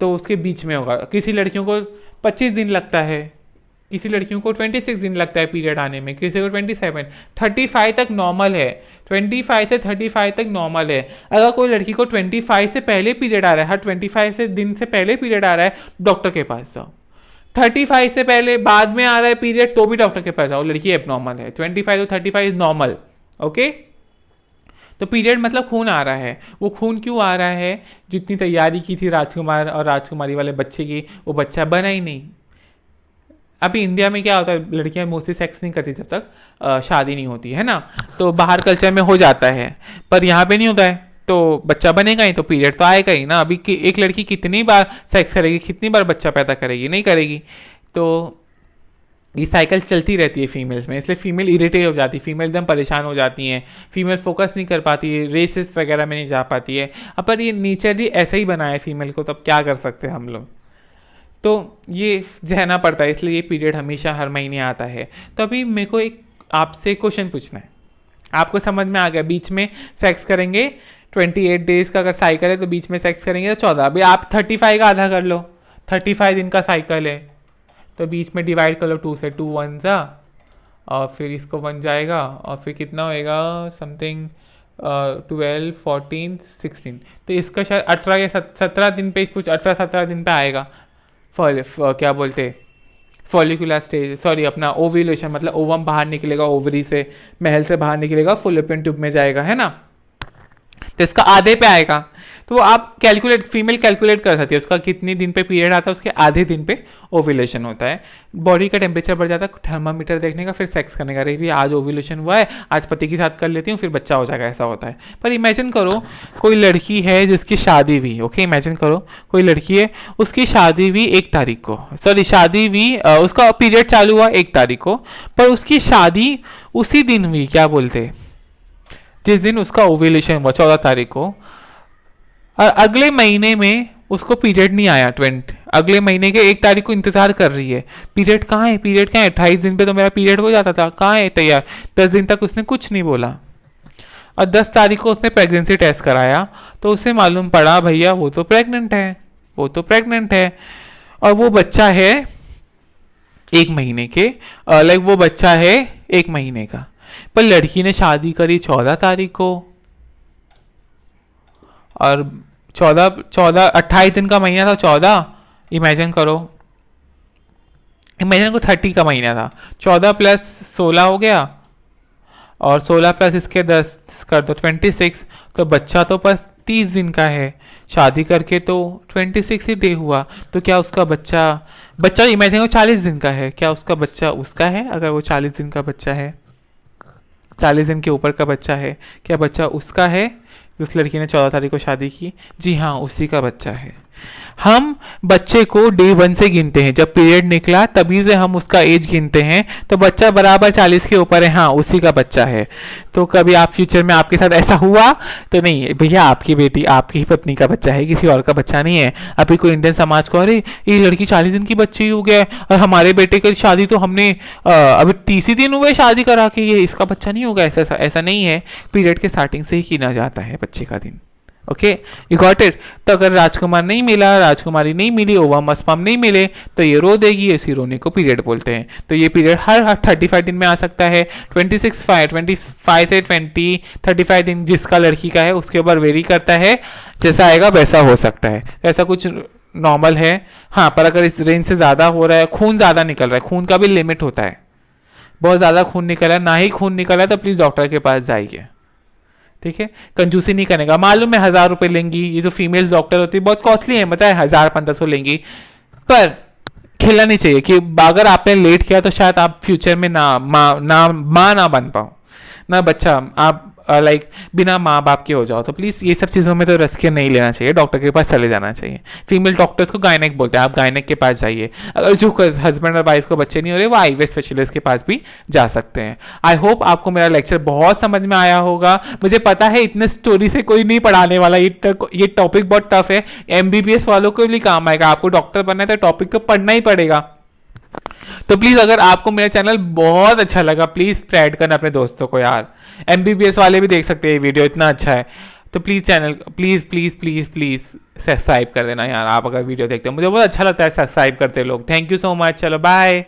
तो उसके बीच में होगा। किसी लड़कियों को 25 दिन लगता है, किसी लड़कियों को 26 दिन लगता है पीरियड आने में, किसी को 27, 35 तक नॉर्मल है। 25 से 35 तक नॉर्मल है। अगर कोई लड़की को 25 से पहले पीरियड आ रहा है, हर 25 से दिन से पहले पीरियड आ रहा है, डॉक्टर के पास जाओ। 35 से पहले बाद में आ रहा है पीरियड तो भी डॉक्टर के पास जाओ, लड़की एबनॉर्मल है। 25 to 35 नॉर्मल, ओके। तो पीरियड मतलब खून आ रहा है। वो खून क्यों आ रहा है? जितनी तैयारी की थी राजकुमार और राजकुमारी वाले बच्चे की, वो बच्चा बना ही नहीं। अभी इंडिया में क्या होता है, लड़कियां मोस्टली सेक्स नहीं करती जब तक शादी नहीं होती है ना, तो बाहर कल्चर में हो जाता है, पर यहाँ पे नहीं होता है। तो बच्चा बनेगा ही तो पीरियड तो आएगा ही ना। अभी एक लड़की कितनी बार सेक्स करेगी, कितनी बार बच्चा पैदा करेगी? नहीं करेगी। तो ये साइकिल चलती रहती है फीमेल्स में, इसलिए फीमेल इरिटेट हो जाती है, फीमेल एकदम परेशान हो जाती हैं, फीमेल फोकस नहीं कर पाती है, रेसेस वगैरह में नहीं जा पाती है। अब पर ये नेचरली ऐसा ही बना है फीमेल को, तब क्या कर सकते हैं हम लोग। तो ये झेलना पड़ता है, इसलिए ये पीरियड हमेशा हर महीने आता है। तो अभी मेरे को एक आपसे क्वेश्चन पूछना है, आपको समझ में आ गया? बीच में सेक्स करेंगे 28 डेज का अगर साइकिल है तो बीच में सेक्स करेंगे तो 14। अभी आप 35 का आधा कर लो, 35 दिन का साइकिल है, तो बीच में डिवाइड कर लो 2 से, 2 1 सा, और फिर इसको 1 जाएगा, और फिर कितना होएगा समथिंग 12 14 16, तो इसका शायद 18 या 17 दिन पे, कुछ 18-17 दिन पे आएगा क्या बोलते फॉलिकुलर स्टेज, सॉरी अपना ओव्यूलेशन, मतलब ओवम बाहर निकलेगा ओवरी से, महल से बाहर निकलेगा, फॉलोपियन ट्यूब में जाएगा, है ना। तो इसका आधे पे आएगा, तो आप कैलकुलेट, फीमेल कैलकुलेट कर सकती है उसका कितने दिन पे पीरियड आता है, उसके आधे दिन पे ओव्यूलेशन होता है। बॉडी का टेम्परेचर बढ़ जाता है, थर्मामीटर देखने का, फिर सेक्स करने का, रही भी आज ओव्यूलेशन हुआ है, आज पति के साथ कर लेती हूँ, फिर बच्चा हो जाएगा, ऐसा होता है। पर इमेजिन करो कोई लड़की है जिसकी शादी हुई, ओके इमेजिन करो कोई लड़की है, उसकी शादी हुई 1 तारीख को, सॉरी शादी हुई, उसका पीरियड चालू हुआ 1 तारीख को, पर उसकी शादी उसी दिन हुई, क्या बोलते जिस दिन उसका ओव्यूलेशन हुआ 14 तारीख को, और अगले महीने में उसको पीरियड नहीं आया, अगले महीने के 1 तारीख को इंतजार कर रही है, पीरियड कहाँ है, पीरियड कहाँ है, 28 दिन पे तो मेरा पीरियड हो जाता था, कहाँ है तैयार, 10 दिन तक उसने कुछ नहीं बोला, और 10 तारीख को उसने प्रेगनेंसी टेस्ट कराया, तो उसे मालूम पड़ा भैया वो तो प्रेग्नेंट है, वो तो प्रेग्नेंट है, और वो बच्चा है 1 महीने के, लाइक वो बच्चा है 1 महीने का, पर लड़की ने शादी करी 14 तारीख को, और 28 दिन का महीना था 14, इमेजिन करो, इमेजिन को 30 का महीना था, 14 प्लस 16 हो गया, और 16 प्लस इसके 10 कर दो 26, तो बच्चा तो बस 30 दिन का है, शादी करके तो 26 ही डे हुआ, तो क्या उसका बच्चा इमेजिन को 40 दिन का है, क्या उसका बच्चा उसका है, अगर वो 40 दिन का बच्चा है, 40 दिन के ऊपर का बच्चा है, क्या बच्चा उसका है जिस लड़की ने 14 तारीख को शादी की, जी हाँ उसी का बच्चा है। हम बच्चे को डे 1 से गिनते हैं, जब पीरियड निकला तभी से हम उसका एज गिनते हैं, तो बच्चा बराबर 40 के ऊपर है, हाँ उसी का बच्चा है। तो कभी आप फ्यूचर में आपके साथ ऐसा हुआ तो नहीं भैया, आपकी बेटी आपकी ही पत्नी का बच्चा है, किसी और का बच्चा नहीं है। अभी कोई इंडियन समाज को, अरे ये लड़की 40 दिन की बच्ची हो गया, और हमारे बेटे की शादी तो हमने अभी 30 ही दिन हुए शादी करा के, ये इसका बच्चा नहीं होगा, ऐसा नहीं है, पीरियड के स्टार्टिंग से ही गिना जाता है बच्चे का दिन। Okay you got it. तो अगर राजकुमार नहीं मिला, राजकुमारी नहीं मिली, ओवम स्पर्म नहीं मिले, तो ये रो देगी, इसी रोने को पीरियड बोलते हैं। तो ये पीरियड हर 35 दिन में आ सकता है, 25 से 35 दिन जिसका लड़की का है उसके ऊपर वेरी करता है, जैसा आएगा वैसा हो सकता है, ऐसा कुछ नॉर्मल है। हाँ पर अगर इस रेंज से ज़्यादा हो रहा है, खून ज़्यादा निकल रहा है, खून का भी लिमिट होता है, बहुत ज़्यादा खून निकल रहा है, ना ही खून निकल रहा है, तो प्लीज़ डॉक्टर के पास जाइए, ठीक है। कंजूसी नहीं करेगा, मालूम है 1000 रुपये लेंगी, ये जो फीमेल डॉक्टर होती है बहुत कॉस्टली है, बताए 1000-1500 लेंगी, पर खेलना नहीं चाहिए कि अगर आपने लेट किया तो शायद आप फ्यूचर में माँ ना बन पाओ, ना बच्चा, आप लाइक बिना माँ बाप के हो जाओ। तो प्लीज़ ये सब चीज़ों में तो रिस्क नहीं लेना चाहिए, डॉक्टर के पास चले जाना चाहिए। फीमेल डॉक्टर्स को गायनेक बोलते हैं, आप गायनेक के पास जाइए। अगर जो हस्बैंड और वाइफ को बच्चे नहीं हो रहे, वो आईवीएफ स्पेशलिस्ट के पास भी जा सकते हैं। आई होप आपको मेरा लेक्चर बहुत समझ में आया होगा। मुझे पता है इतने स्टोरी से कोई नहीं पढ़ाने वाला, ये टॉपिक बहुत टफ है, एमबीबीएस वालों को भी काम आएगा। आपको डॉक्टर बनना है तो टॉपिक तो पढ़ना ही पड़ेगा। तो प्लीज अगर आपको मेरा चैनल बहुत अच्छा लगा, प्लीज स्प्रेड करना अपने दोस्तों को यार, एमबीबीएस वाले भी देख सकते हैं ये वीडियो, इतना अच्छा है। तो please channel please please please please subscribe कर देना यार, आप अगर वीडियो देखते हो, मुझे बहुत अच्छा लगता है सब्सक्राइब करते लोग। थैंक यू सो मच, चलो बाय।